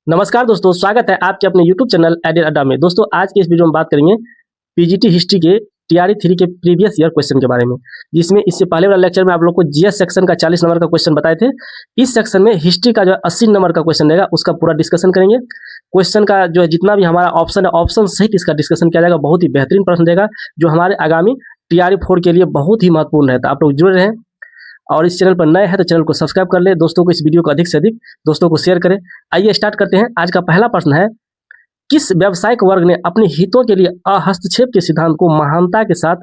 नमस्कार दोस्तों, स्वागत है आपके अपने यूट्यूब चैनल एडेड अड्डा में। दोस्तों आज की इस वीडियो में बात करेंगे पीजीटी हिस्ट्री के टीआरई 3 के प्रीवियस ईयर क्वेश्चन के बारे में, जिसमें इससे पहले वाला लेक्चर में आप लोग को जीएस सेक्शन का 40 नंबर का क्वेश्चन बताए थे। इस सेक्शन में हिस्ट्री का जो 80 नंबर का क्वेश्चन रहेगा उसका पूरा डिस्कशन करेंगे। क्वेश्चन का जो है जितना भी हमारा ऑप्शन है, ऑप्शन सहित इसका डिस्कशन किया जाएगा। बहुत ही बेहतरीन प्रश्न रहेगा जो हमारे आगामी टीआरई 4 के लिए बहुत ही महत्वपूर्ण रहता है। आप लोग जुड़े रहें और इस चैनल पर नए हैं तो चैनल को सब्सक्राइब कर ले। दोस्तों को इस वीडियो को अधिक से अधिक दोस्तों को शेयर करें। आइए स्टार्ट करते हैं। आज का पहला प्रश्न है, किस व्यावसायिक वर्ग ने अपने हितों के लिए अहस्तक्षेप के सिद्धांत को महानता के साथ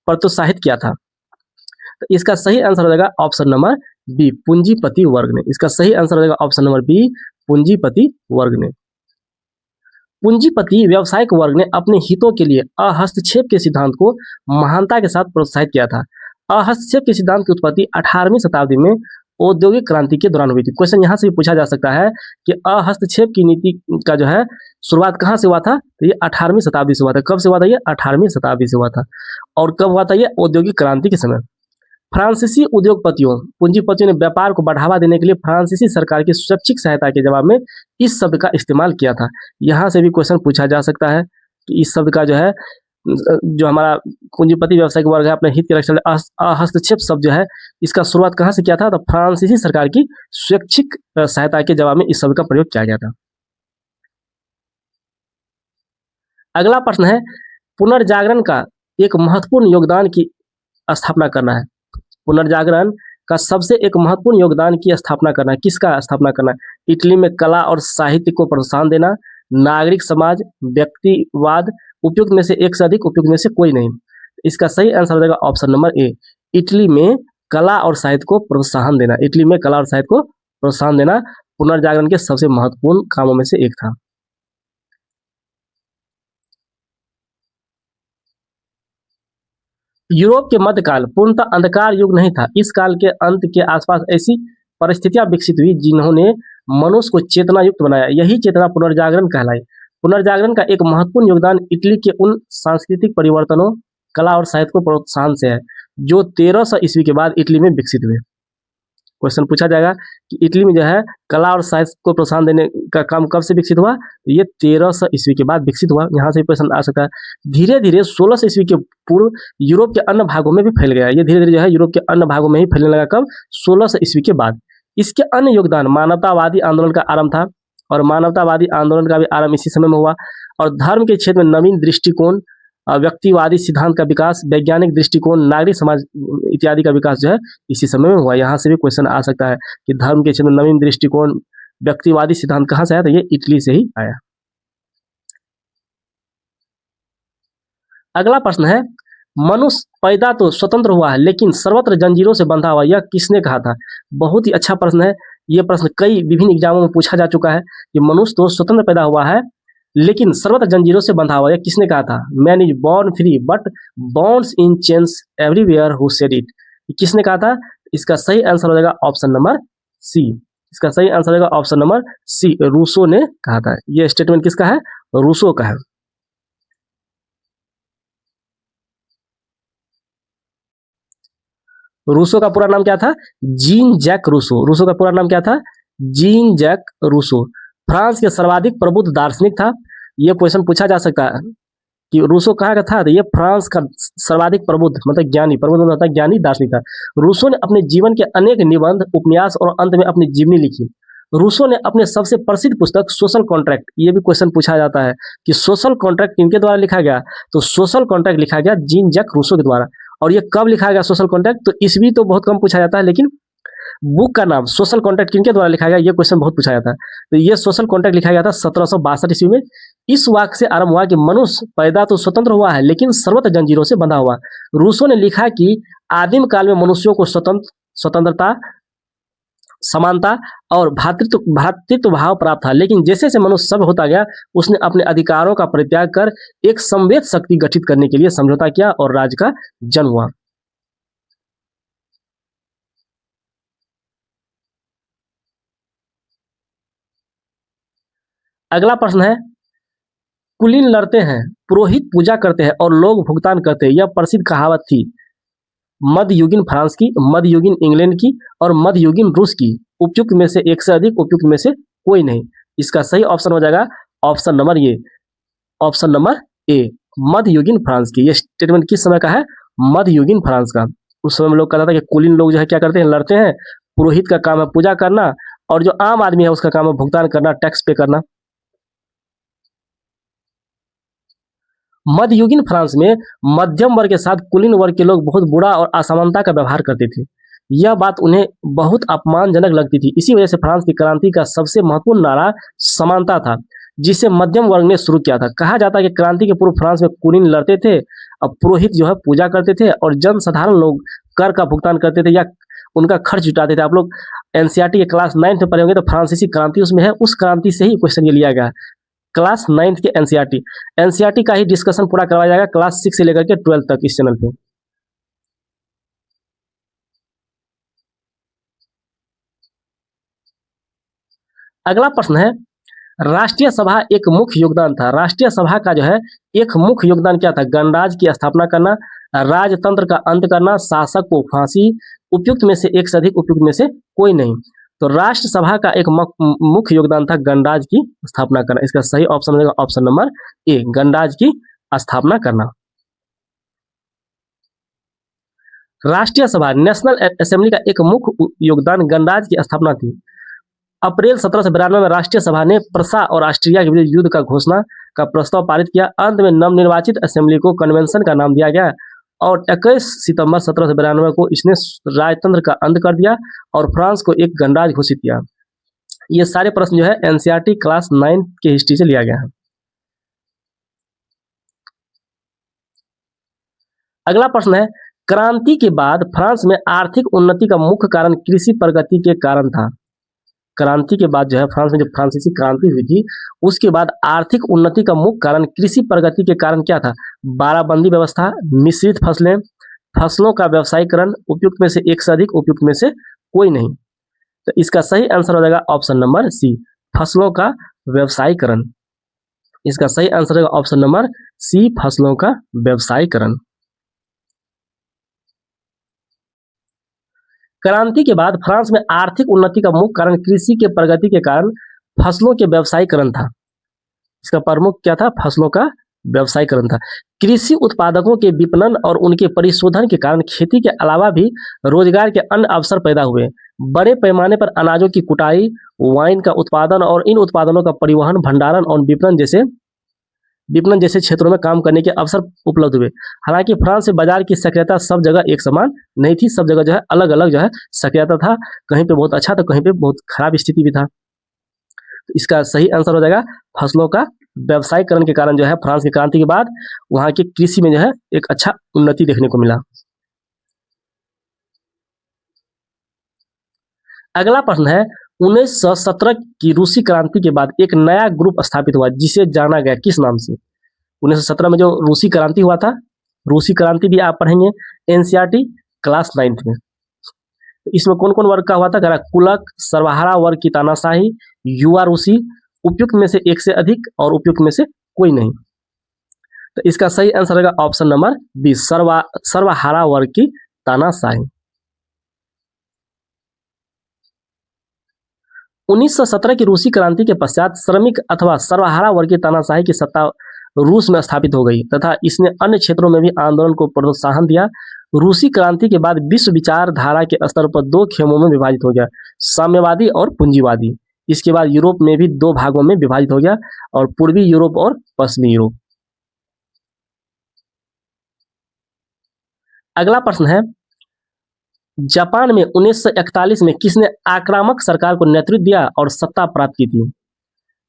प्रोत्साहित किया था? तो इसका सही आंसर हो जाएगा ऑप्शन नंबर बी, पूंजीपति वर्ग ने। इसका सही आंसर हो जाएगा ऑप्शन नंबर बी, पूंजीपति वर्ग ने। पूंजीपति व्यावसायिक वर्ग ने अपने हितों के लिए अहस्तक्षेप के सिद्धांत को महानता के साथ प्रोत्साहित किया था। अहस्तक्षेप के सिद्धांत की उत्पत्ति 18वीं शताब्दी में औद्योगिक क्रांति के दौरान हुई थी। क्वेश्चन यहाँ से भी पूछा जा सकता है कि अहस्तक्षेप की नीति का जो है शुरुआत कहाँ से हुआ था? तो ये 18वीं शताब्दी से हुआ था। कब से हुआ था? ये 18वीं शताब्दी से हुआ था। और कब हुआ था? ये औद्योगिक क्रांति के समय। फ्रांसीसी उद्योगपतियों पूंजीपतियों ने व्यापार को बढ़ावा देने के लिए फ्रांसीसी सरकार की स्वैच्छिक सहायता के जवाब में इस शब्द का इस्तेमाल किया था। यहाँ से भी क्वेश्चन पूछा जा सकता है कि इस शब्द का जो है जो हमारा पूंजीपति व्यवसायिक वर्ग है अपने हित के रक्षा अहस्तक्षेप शब्द जो है इसका शुरुआत कहाँ से किया था? तो फ्रांसीसी सरकार की स्वैच्छिक सहायता के जवाब में इस शब्द का प्रयोग किया गया था। अगला प्रश्न है, पुनर्जागरण का एक महत्वपूर्ण योगदान की स्थापना करना है। पुनर्जागरण का सबसे एक महत्वपूर्ण योगदान की स्थापना करना है। किसका स्थापना करना है? इटली में कला और साहित्य को प्रोत्साहन देना, नागरिक समाज, व्यक्तिवाद, उपयुक्त में से एक से अधिक, उपयुक्त में से कोई नहीं। इसका सही आंसर हो जाएगा ऑप्शन नंबर ए, इटली में कला और साहित्य को प्रोत्साहन देना। इटली में कला और साहित्य को प्रोत्साहन देना पुनर्जागरण के सबसे महत्वपूर्ण कामों में से एक था। यूरोप के मध्यकाल पूर्णतः अंधकार युग नहीं था। इस काल के अंत के आसपास ऐसी परिस्थितियां विकसित हुई जिन्होंने मनुष्य को चेतना युक्त बनाया। यही चेतना पुनर्जागरण कहलाई। पुनर्जागरण का एक महत्वपूर्ण योगदान इटली के उन सांस्कृतिक परिवर्तनों, कला और साहित्य को प्रोत्साहन से है जो 1300 ईस्वी के बाद इटली में विकसित हुए। क्वेश्चन पूछा जाएगा कि इटली में जो है कला और साहित्य को प्रोत्साहन देने का काम कब से विकसित हुआ? ये 1300 ईस्वी के बाद विकसित हुआ। यहाँ से क्वेश्चन आ सकता है। धीरे धीरे 1600 ईस्वी के पूर्व यूरोप के अन्य भागों में भी फैल गया। ये धीरे धीरे जो है यूरोप के अन्य भागों में ही फैलने लगा। कब? 1600 ईस्वी के बाद। इसके अन्य योगदान मानवतावादी आंदोलन का आरंभ था और मानवतावादी आंदोलन का भी आरंभ इसी समय में हुआ। और धर्म के क्षेत्र में नवीन दृष्टिकोण, व्यक्तिवादी सिद्धांत का विकास, वैज्ञानिक दृष्टिकोण, नागरिक समाज इत्यादि का विकास जो है इसी समय में हुआ। यहाँ से भी क्वेश्चन आ सकता है कि धर्म के क्षेत्र में नवीन दृष्टिकोण, व्यक्तिवादी सिद्धांत कहाँ से आया? तो ये इटली से ही आया। अगला प्रश्न है, मनुष्य पैदा तो स्वतंत्र हुआ है लेकिन सर्वत्र जंजीरों से बंधा हुआ, यह किसने कहा था? बहुत ही अच्छा प्रश्न है। यह प्रश्न कई विभिन्न एग्जामों में पूछा जा चुका है कि मनुष्य तो स्वतंत्र पैदा हुआ है लेकिन सर्वत्र जंजीरों से बंधा हुआ, यह किसने कहा था? Man is born free but bonds in chains everywhere, who said it? किसने कहा था? इसका सही आंसर हो जाएगा ऑप्शन नंबर सी। इसका सही आंसर हो जाएगा ऑप्शन नंबर सी, रूसो ने कहा था। यह स्टेटमेंट किसका है? रूसो का है। रूसो का पूरा नाम क्या था? Jean Jacques Rousseau. रूसो का पूरा नाम क्या था? Jean Jacques Rousseau. फ्रांस के सर्वाधिक प्रबुद्ध दार्शनिक था। यह क्वेश्चन पूछा जा सकता है कि रूसो कहाँ का था? तो ये फ्रांस का सर्वाधिक प्रबुद्ध मतलब ज्ञानी, प्रबुद्ध मतलब होता है ज्ञानी दार्शनिक था। रूसो ने अपने जीवन के अनेक निबंध, उपन्यास और अंत में अपनी जीवनी लिखी। रूसो ने अपने सबसे प्रसिद्ध पुस्तक सोशल कॉन्ट्रैक्ट, ये भी क्वेश्चन पूछा जाता है कि सोशल कॉन्ट्रैक्ट किनके द्वारा लिखा गया? तो सोशल कॉन्ट्रैक्ट लिखा गया जीन जैक रूसो के द्वारा। और ये कब लिखा गया सोशल कॉन्ट्रैक्ट? तो ईस्वी तो बहुत कम पूछा जाता है, लेकिन बुक का नाम सोशल कॉन्ट्रैक्ट किनके द्वारा लिखा गया, ये क्वेश्चन बहुत पूछा जाता है। तो ये सोशल कॉन्ट्रैक्ट लिखा गया था 1762 ईस्वी में। इस वाक्य से आरंभ हुआ कि मनुष्य पैदा तो स्वतंत्र हुआ है लेकिन सर्वत्र जंजीरों से बंधा हुआ। रूसो ने लिखा कि आदिम काल में मनुष्यों को स्वतंत्रता, समानता और भ्रातृत्व भाव प्राप्त था, लेकिन जैसे जैसे मनुष्य सभ्य होता गया उसने अपने अधिकारों का परित्याग कर एक संवेद शक्ति गठित करने के लिए समझौता किया और राज्य का जन्म हुआ। अगला प्रश्न है, कुलीन लड़ते हैं, पुरोहित पूजा करते हैं और लोग भुगतान करते हैं, यह प्रसिद्ध कहावत थी मध्ययुगीन फ्रांस की, मध्ययुगीन इंग्लैंड की और मध्ययुगीन रूस की। उपयुक्त में से एक से अधिक, उपयुक्त में से कोई नहीं। इसका सही ऑप्शन हो जाएगा ऑप्शन नंबर ये, ऑप्शन नंबर ए, मध्ययुगीन फ्रांस की। ये स्टेटमेंट किस समय का है? मध्ययुगीन फ्रांस का। उस समय में लोग कहता था कि कुलीन लोग जो है क्या करते हैं, लड़ते हैं, पुरोहित का काम है पूजा करना, और जो आम आदमी है उसका काम है भुगतान करना, टैक्स पे करना। मध्ययुगीन फ्रांस में मध्यम वर्ग के साथ कुलीन वर्ग के लोग बहुत बुरा और असमानता का व्यवहार करते थे। यह बात उन्हें बहुत अपमानजनक लगती थी। इसी वजह से फ्रांस की क्रांति का सबसे महत्वपूर्ण नारा समानता था, जिसे मध्यम वर्ग ने शुरू किया था। कहा जाता है कि क्रांति के पूर्व फ्रांस में कुलीन लड़ते थे और पुरोहित जो है पूजा करते थे, और जनसाधारण लोग कर का भुगतान करते थे या उनका खर्च जुटाते थे। आप लोग एनसीईआरटी के क्लास 9th में पढ़े होंगे, तो फ्रांसीसी क्रांति उसमें है, उस क्रांति से ही क्वेश्चन ये लिया गया है। क्लास 9th के एनसीईआरटी का ही डिस्कशन पूरा करवाया जाएगा क्लास 6 से लेकर के 12 तक इस चैनल पे। अगला प्रश्न है, राष्ट्रीय सभा एक मुख्य योगदान था। राष्ट्रीय सभा का जो है एक मुख्य योगदान क्या था? गणराज्य की स्थापना करना, राजतंत्र का अंत करना, शासक को फांसी, उपयुक्त में से एक से अधिक, उपयुक्त में से कोई नहीं। तो राष्ट्र सभा का एक मुख्य योगदान था गणराज्य की स्थापना करना। इसका सही ऑप्शन रहेगा ऑप्शन नंबर ए, गणराज्य की स्थापना करना। राष्ट्रीय सभा नेशनल असेंबली का एक मुख्य योगदान गणराज्य की स्थापना थी। अप्रैल 1792 में राष्ट्रीय सभा ने प्रसा और ऑस्ट्रिया के विरुद्ध युद्ध का घोषणा का प्रस्ताव पारित किया। अंत में नवनिर्वाचित असेंबली को कन्वेंशन का नाम दिया गया और 21 सितंबर 1792 को इसने राजतंत्र का अंत कर दिया और फ्रांस को एक गणराज्य घोषित किया। ये सारे प्रश्न जो है एनसीईआरटी क्लास 9 के हिस्ट्री से लिया गया है। अगला प्रश्न है, क्रांति के बाद फ्रांस में आर्थिक उन्नति का मुख्य कारण कृषि प्रगति के कारण था। क्रांति के बाद जो है फ्रांस में जो फ्रांसीसी क्रांति हुई थी, उसके बाद आर्थिक उन्नति का मुख्य कारण कृषि प्रगति के कारण क्या था? बाराबंदी व्यवस्था, मिश्रित फसलें, फसलों का व्यवसायीकरण, उपयुक्त में से एक से अधिक, उपयुक्त में से कोई नहीं। तो इसका सही आंसर हो जाएगा ऑप्शन नंबर सी, फसलों का व्यवसायीकरण। इसका सही आंसर होगा ऑप्शन नंबर सी, फसलों का व्यवसायीकरण। क्रांति के बाद फ्रांस में आर्थिक उन्नति का मुख्य कारण कृषि के प्रगति के कारण फसलों के व्यवसायीकरण था। इसका प्रमुख क्या था? फसलों का व्यवसायीकरण था। कृषि उत्पादकों के विपणन और उनके परिशोधन के कारण खेती के अलावा भी रोजगार के अन्य अवसर पैदा हुए। बड़े पैमाने पर अनाजों की कुटाई, वाइन का उत्पादन और इन उत्पादनों का परिवहन, भंडारण और विपणन जैसे क्षेत्रों में काम करने के अवसर उपलब्ध हुए। हालांकि फ्रांस में बाजार की सक्रियता सब जगह एक समान नहीं थी, सब जगह जो है अलग अलग जो है सक्रियता था। कहीं पे बहुत अच्छा तो कहीं पे बहुत खराब स्थिति भी था। तो इसका सही आंसर हो जाएगा फसलों का व्यवसायीकरण के कारण जो है फ्रांस की क्रांति के बाद वहां की कृषि में जो है एक अच्छा उन्नति देखने को मिला। अगला प्रश्न है, 1917 की रूसी क्रांति के बाद एक नया ग्रुप स्थापित हुआ जिसे जाना गया किस नाम से? 1917 में जो रूसी क्रांति हुआ था, रूसी क्रांति भी आप पढ़ेंगे एनसीईआरटी क्लास 9th में। इसमें कौन कौन वर्ग का हुआ था? कुलक, सर्वहारा वर्ग की तानाशाही, युवा रूसी, उपयुक्त में से एक से अधिक और उपयुक्त में से कोई नहीं। तो इसका सही आंसर रहेगा ऑप्शन नंबर बी, सर्वहारा वर्ग की तानाशाही। 1917 की रूसी क्रांति के पश्चात श्रमिक अथवा सर्वहारा वर्ग की तानाशाही की सत्ता रूस में स्थापित हो गई तथा इसने अन्य क्षेत्रों में भी आंदोलन को प्रोत्साहन दिया। रूसी क्रांति के बाद विश्व विचारधारा के स्तर पर दो खेमों में विभाजित हो गया, साम्यवादी और पूंजीवादी। इसके बाद यूरोप में भी दो भागों में विभाजित हो गया, और पूर्वी यूरोप और पश्चिमी यूरोप। अगला प्रश्न है, जापान में 1941 में किसने आक्रामक सरकार को नेतृत्व दिया और सत्ता प्राप्त की थी?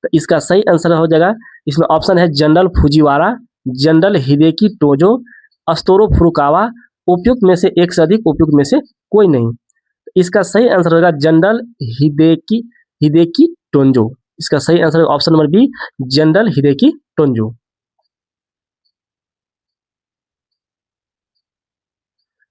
तो इसका सही आंसर हो जाएगा, इसमें ऑप्शन है जनरल फुजिवारा, जनरल हिदेकी टोजो, अस्तोरो फुरुकावा, उपयुक्त में से एक से अधिक, उपयुक्त में से कोई नहीं। इसका सही आंसर होगा जनरल हिदेकी टोंजो। इसका सही answer option number B, general Hideki Tojo.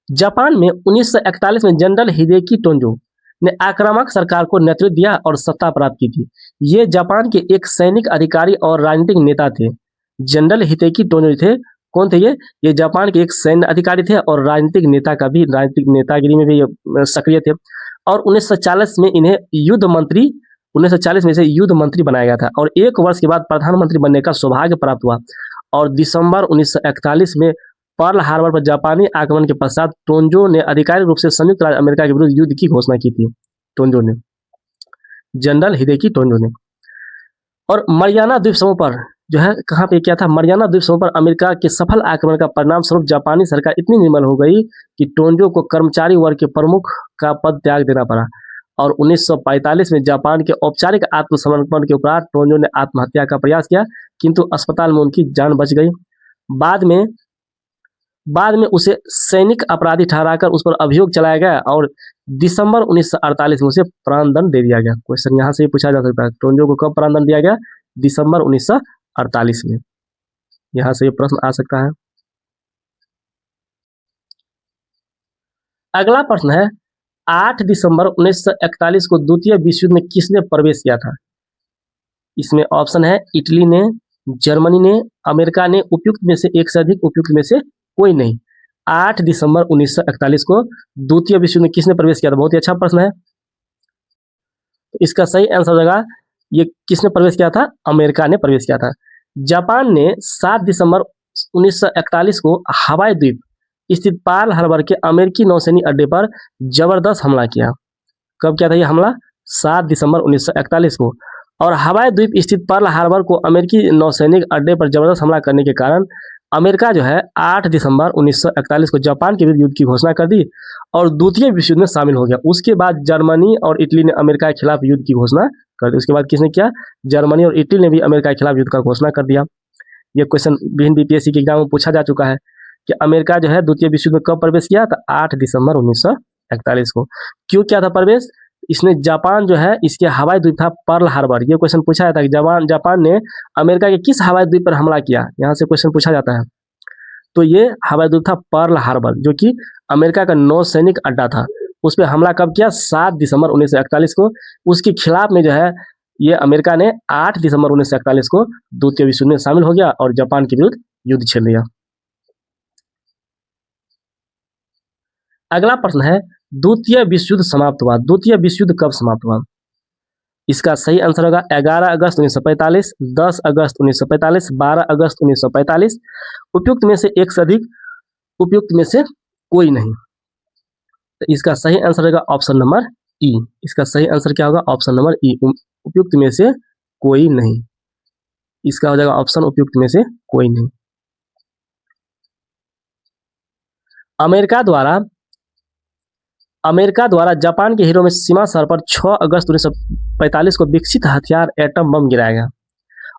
Japan में 1941 में जनरल हिदेकी टोंजो ने आक्रामक सरकार को नेतृत्व दिया और सत्ता प्राप्त की थी। ये जापान के एक सैनिक अधिकारी और राजनीतिक नेता थे। जनरल हिदेकी टोंजो थे, कौन थे ये जापान के एक सैन्य अधिकारी थे और राजनीतिक नेतागिरी में भी सक्रिय थे। और 1940 में इन्हें युद्ध मंत्री 1940 में इसे युद्ध मंत्री बनाया गया था और 1 वर्ष के बाद प्रधानमंत्री बनने का सौभाग्य प्राप्त हुआ। और दिसंबर 1941 में पर्ल हार्बर पर जापानी आक्रमण के पश्चात टोंजो ने आधिकारिक रूप से संयुक्त राज्य अमेरिका के विरुद्ध युद्ध की घोषणा की थी। टोंजो ने, जनरल हिदेकी टोंजो ने। और मरियाना द्वीप समूह पर जो है कहाँ पे क्या था, मरियाना द्वीप समूह पर अमेरिका के सफल आक्रमण का परिणाम स्वरूप जापानी सरकार इतनी निर्बल हो गई कि टोंजो को कर्मचारी वर्ग के प्रमुख का पद त्याग देना पड़ा। और 1945 में जापान के औपचारिक आत्मसमर्पण के उपरांत टोंजो ने आत्महत्या का प्रयास किया, किंतु अस्पताल में उनकी जान बच गई। बाद में उसे सैनिक अपराधी ठहराकर उस पर अभियोग चलाया गया और दिसंबर 1948 में उसे प्राणदंड दे दिया गया। क्वेश्चन यहाँ से पूछा जा सकता है, टोंजो को कब प्राणदंड दिया गया? दिसंबर 1948 में। यहाँ से ये प्रश्न आ सकता है। अगला प्रश्न है, 8 दिसंबर 1941 को द्वितीय विश्व युद्ध में किसने प्रवेश किया था? इसमें ऑप्शन है इटली ने, जर्मनी ने, अमेरिका ने, उपयुक्त में से एक से अधिक, उपयुक्त में से कोई नहीं। 8 दिसंबर 1941 को द्वितीय विश्व युद्ध में किसने प्रवेश किया था? बहुत ही अच्छा प्रश्न है। तो इसका सही आंसर हो जाएगा, ये किसने प्रवेश किया था? अमेरिका ने प्रवेश किया था। जापान ने 7 दिसंबर 1941 को हवाई द्वीप स्थित पर्ल हार्बर के अमेरिकी नौसैनिक अड्डे पर जबरदस्त हमला किया। कब किया था ये हमला? 7 दिसंबर 1941 को। और हवाई द्वीप स्थित पर्ल हार्बर को अमेरिकी नौसैनिक अड्डे पर जबरदस्त हमला करने के कारण अमेरिका जो है 8 दिसंबर 1941 को जापान के विरुद्ध युद्ध की घोषणा कर दी और द्वितीय विश्व युद्ध में शामिल हो गया। उसके बाद जर्मनी और इटली ने अमेरिका के खिलाफ युद्ध की घोषणा कर दी। उसके बाद किसने किया? जर्मनी और इटली ने भी अमेरिका के खिलाफ युद्ध का घोषणा कर दिया। ये क्वेश्चन विभिन्न बीपीएससी के एग्जाम में पूछा जा चुका है कि अमेरिका जो है द्वितीय विश्व युद्ध में कब प्रवेश किया? तो 8 दिसंबर 1941 को। क्यों किया था प्रवेश? इसने जापान जो है, इसके हवाई द्वीप था पर्ल हार्बर। ये क्वेश्चन पूछा जाता है कि जापान ने अमेरिका के किस हवाई द्वीप पर हमला किया? यहाँ से क्वेश्चन पूछा जाता है। तो ये हवाई द्वीप था पर्ल हार्बर, जो कि अमेरिका का नौसैनिक अड्डा था। उस पर हमला कब किया? 7 दिसंबर 1941 को। उसके खिलाफ में जो है ये अमेरिका ने 8 दिसंबर 1941 को द्वितीय विश्व युद्ध में शामिल हो गया और जापान के विरुद्ध युद्ध छेड़ दिया। अगला प्रश्न है, द्वितीय विश्व युद्ध समाप्त हुआ। द्वितीय विश्व युद्ध कब समाप्त हुआ? इसका सही आंसर होगा 11 अगस्त 1945, 10 अगस्त 1945, 12 अगस्त 1945। उपयुक्त में से एक से अधिक, उपयुक्त में से कोई नहीं। तो इसका सही आंसर होगा ऑप्शन नंबर ई। इसका सही आंसर क्या होगा? ऑप्शन नंबर ई, उपयुक्त में से कोई नहीं। इसका हो जाएगा ऑप्शन उपयुक्त में से कोई नहीं। अमेरिका द्वारा जापान के हिरोशिमा शहर पर 6 अगस्त 1945 को विकसित हथियार एटम बम गिराया गया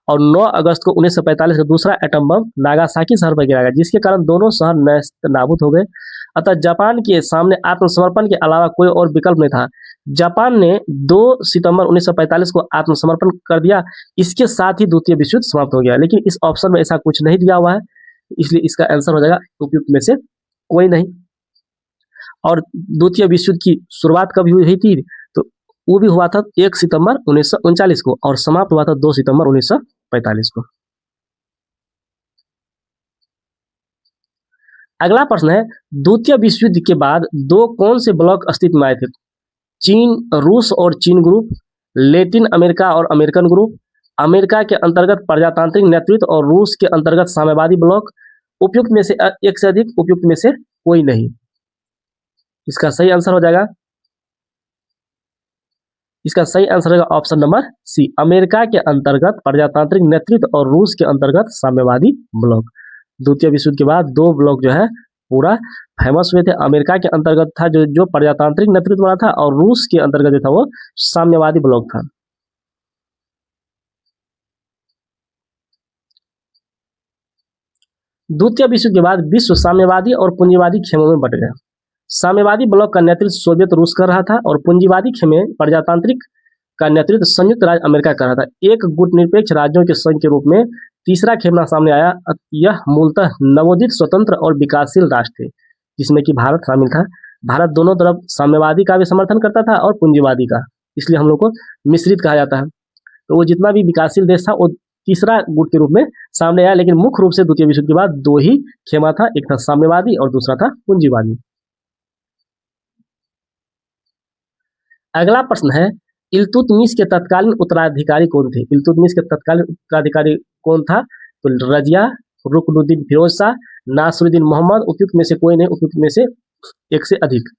और 9 अगस्त को 1945 को दूसरा एटम बम नागासाकी शहर पर गिराया गया, जिसके कारण दोनों शहर नेस्तनाबूद हो गए। अतः जापान के सामने आत्मसमर्पण के अलावा कोई और विकल्प नहीं था। जापान ने 2 सितंबर 1945 को आत्मसमर्पण कर दिया। इसके साथ ही द्वितीय विश्व युद्ध समाप्त हो गया, लेकिन इस ऑप्शन में ऐसा कुछ नहीं दिया हुआ है, इसलिए इसका आंसर हो जाएगा उपयुक्त में से कोई नहीं। और द्वितीय विश्व युद्ध की शुरुआत कब हुई थी? तो वो भी हुआ था 1 सितंबर 1939 को और समाप्त हुआ था 2 सितंबर 1945 को। अगला प्रश्न है, द्वितीय विश्व युद्ध के बाद 2 कौन से ब्लॉक अस्तित्व में आए थे? चीन, रूस और चीन ग्रुप, लैटिन अमेरिका और अमेरिकन ग्रुप, अमेरिका के अंतर्गत प्रजातांत्रिक नेतृत्व और रूस के अंतर्गत साम्यवादी ब्लॉक। उपयुक्त में से एक से अधिक, उपयुक्त में से कोई नहीं। इसका सही आंसर हो जाएगा, इसका सही आंसर होगा ऑप्शन नंबर सी, अमेरिका के अंतर्गत प्रजातांत्रिक नेतृत्व और रूस के अंतर्गत साम्यवादी ब्लॉक। द्वितीय विश्व युद्ध के बाद 2 ब्लॉक जो है पूरा फेमस हुए थे। अमेरिका के अंतर्गत था जो प्रजातांत्रिक नेतृत्व वाला था और रूस के अंतर्गत जो था वो साम्यवादी ब्लॉक था। द्वितीय विश्व युद्ध के बाद विश्व साम्यवादी और पूंजीवादी खेमों में बट गया। साम्यवादी ब्लॉक का नेतृत्व सोवियत रूस कर रहा था और पूंजीवादी खेमे प्रजातांत्रिक का नेतृत्व संयुक्त राज्य अमेरिका कर रहा था। एक गुटनिरपेक्ष राज्यों के संघ के रूप में तीसरा खेमना सामने आया। यह मूलतः नवोदित स्वतंत्र और विकासशील राष्ट्र थे, जिसमें कि भारत शामिल था। भारत दोनों तरफ साम्यवादी का भी समर्थन करता था और पूंजीवादी का, इसलिए हम लोग को मिश्रित कहा जाता है। तो वो जितना भी विकासशील देश था वो तीसरा गुट के रूप में सामने आया, लेकिन मुख्य रूप से द्वितीय विश्व युद्ध के बाद 2 ही खेमा था, एक था साम्यवादी और दूसरा था पूंजीवादी। अगला प्रश्न है, इल्तुतमिश के तत्कालीन उत्तराधिकारी कौन थे? इल्तुतमिश के तत्कालीन उत्तराधिकारी कौन था? तो रजिया, रुकनुद्दीन फिरोज शाह, नासरुद्दीन मोहम्मद, उपयुक्त में से कोई नहीं, उपयुक्त में से एक से अधिक।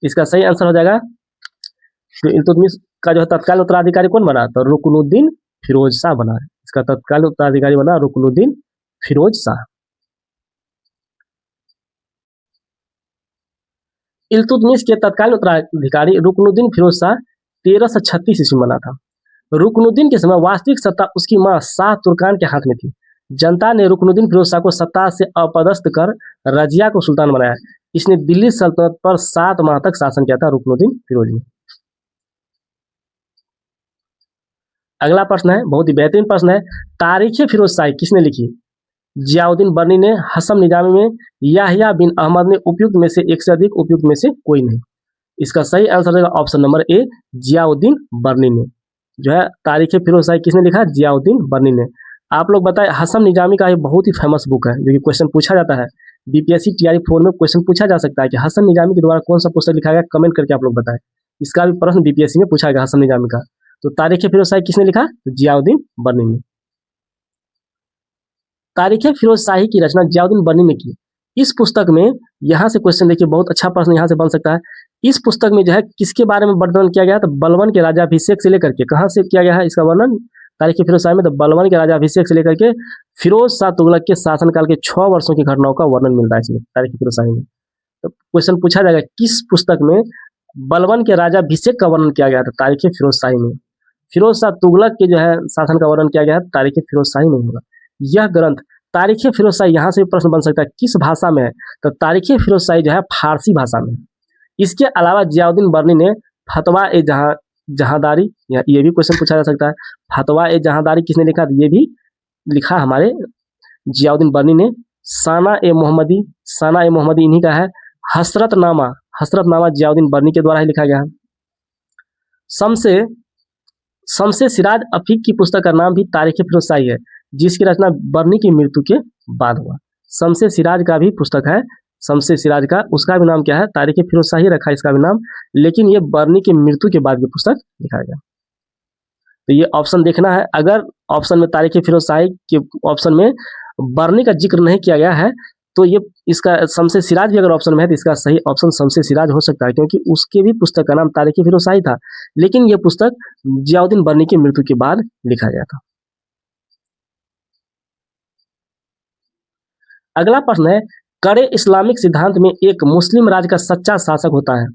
इसका सही आंसर हो जाएगा, तो इल्तुतमिश का जो है तत्कालीन उत्तराधिकारी कौन बना? तो रुकनुद्दीन फिरोज शाह बना। इसका तत्कालीन उत्तराधिकारी बना रुकनुद्दीन फिरोज शाह। इल्तुतमिश के तत्कालीन उत्तराधिकारी रुकनुद्दीन फिरोज शाह 1336 ईस्वी में बना था। रुकनुद्दीन के समय वास्तविक सत्ता उसकी मां शाह तुर्कान के हाथ में थी। जनता ने रुकनुद्दीन फिरोज शाह को सत्ता से अपदस्थ कर रजिया को सुल्तान बनाया। इसने दिल्ली सल्तनत पर 7 माह तक शासन किया था रुकनुद्दीन फिरोज ने। अगला प्रश्न है, बहुत ही बेहतरीन प्रश्न है, तारीख फिरोज शाही किसने लिखी? जियाउद्दीन बर्नी ने, हसन निजामी में, याहिया बिन अहमद ने, उपयुक्त में से एक से अधिक, उपयुक्त में से कोई नहीं। इसका सही आंसर रहेगा ऑप्शन नंबर ए, जियाउद्दीन बर्नी ने। जो है तारीख फिरोज शाही किसने लिखा? जियाउद्दीन बर्नी ने। आप लोग बताएं, हसन निजामी का ये बहुत ही फेमस बुक है, जो कि क्वेश्चन पूछा जाता है बीपीएससी टीआरई 4 में क्वेश्चन पूछा जा सकता है कि हसन निजामी के द्वारा कौन सा पुस्तक लिखा गया, कमेंट करके आप लोग बताएं। इसका भी प्रश्न बीपीएससी में पूछा गया हसन निजामी का। तो तारीख फिरोज शाही किसने लिखा? तो जियाउद्दीन बर्नी ने। तारीख फिरोज शाही की रचना जियाउद्दीन बर्नी ने की। इस पुस्तक में, यहाँ से क्वेश्चन देखिए, बहुत अच्छा प्रश्न यहाँ से बन सकता है। इस पुस्तक में जो है किसके बारे में वर्णन किया गया? तो बलबन के राजाभिषेक से लेकर के, कहाँ से किया गया है इसका वर्णन? तारीख फिरोज शाही में तो बलबन के राजाभिषेक से लेकर के फिरोज शाह तुगलक के शासनकाल के 6 वर्षों की घटनाओं का वर्णन मिलता है इसमें तारीख फिरोज शाही में। तो क्वेश्चन पूछा जाएगा किस पुस्तक में बलबन के राजाभिषेक का वर्णन किया गया था? तारीख फिरोज शाही में। फिरोज शाह तुगलक के जो है शासन का वर्णन किया गया है, तारीख फिरोज शाही में होगा। यह ग्रंथ तारीख फिरोज शाही, यहाँ से प्रश्न बन सकता है किस भाषा में है? तो तारीख फिरोज शाही जो है फारसी भाषा में है। इसके अलावा जियाउद्दीन बर्नी ने फतवा ए जहांदारी, ये भी क्वेश्चन पूछा जा सकता है, फतवा ए जहांदारी किसने लिखा? ये भी लिखा हमारे जियाउद्दीन बर्नी ने। साना ए मोहम्मदी इन्हीं का है। हसरतनामा जियाउद्दीन बर्नी के द्वारा ही लिखा गया है। शम्से सिराज अफीक की पुस्तक का नाम भी तारीख फिरोज शाही है, जिसकी रचना बर्नी की मृत्यु के बाद हुआ। शम्से सिराज का भी पुस्तक है, शम्से सिराज का, उसका भी नाम क्या है? तारीख फिरोज शाही रखा इसका भी नाम, लेकिन ये बर्नी की मृत्यु के बाद ये पुस्तक लिखा गया। तो ये ऑप्शन देखना है, अगर ऑप्शन में तारीख फिरोज शाही के ऑप्शन में बर्नी का जिक्र नहीं किया गया है तो ये इसका शम्से सिराज भी अगर ऑप्शन में है तो इसका सही ऑप्शन शम्से सिराज हो सकता है, क्योंकि उसके भी पुस्तक का नाम तारीख फिरोज शाही था, लेकिन ये पुस्तक जियाउद्दीन बर्नी की मृत्यु के बाद लिखा गया था। अगला प्रश्न है, कड़े इस्लामिक सिद्धांत में एक मुस्लिम राज्य का सच्चा शासक होता है।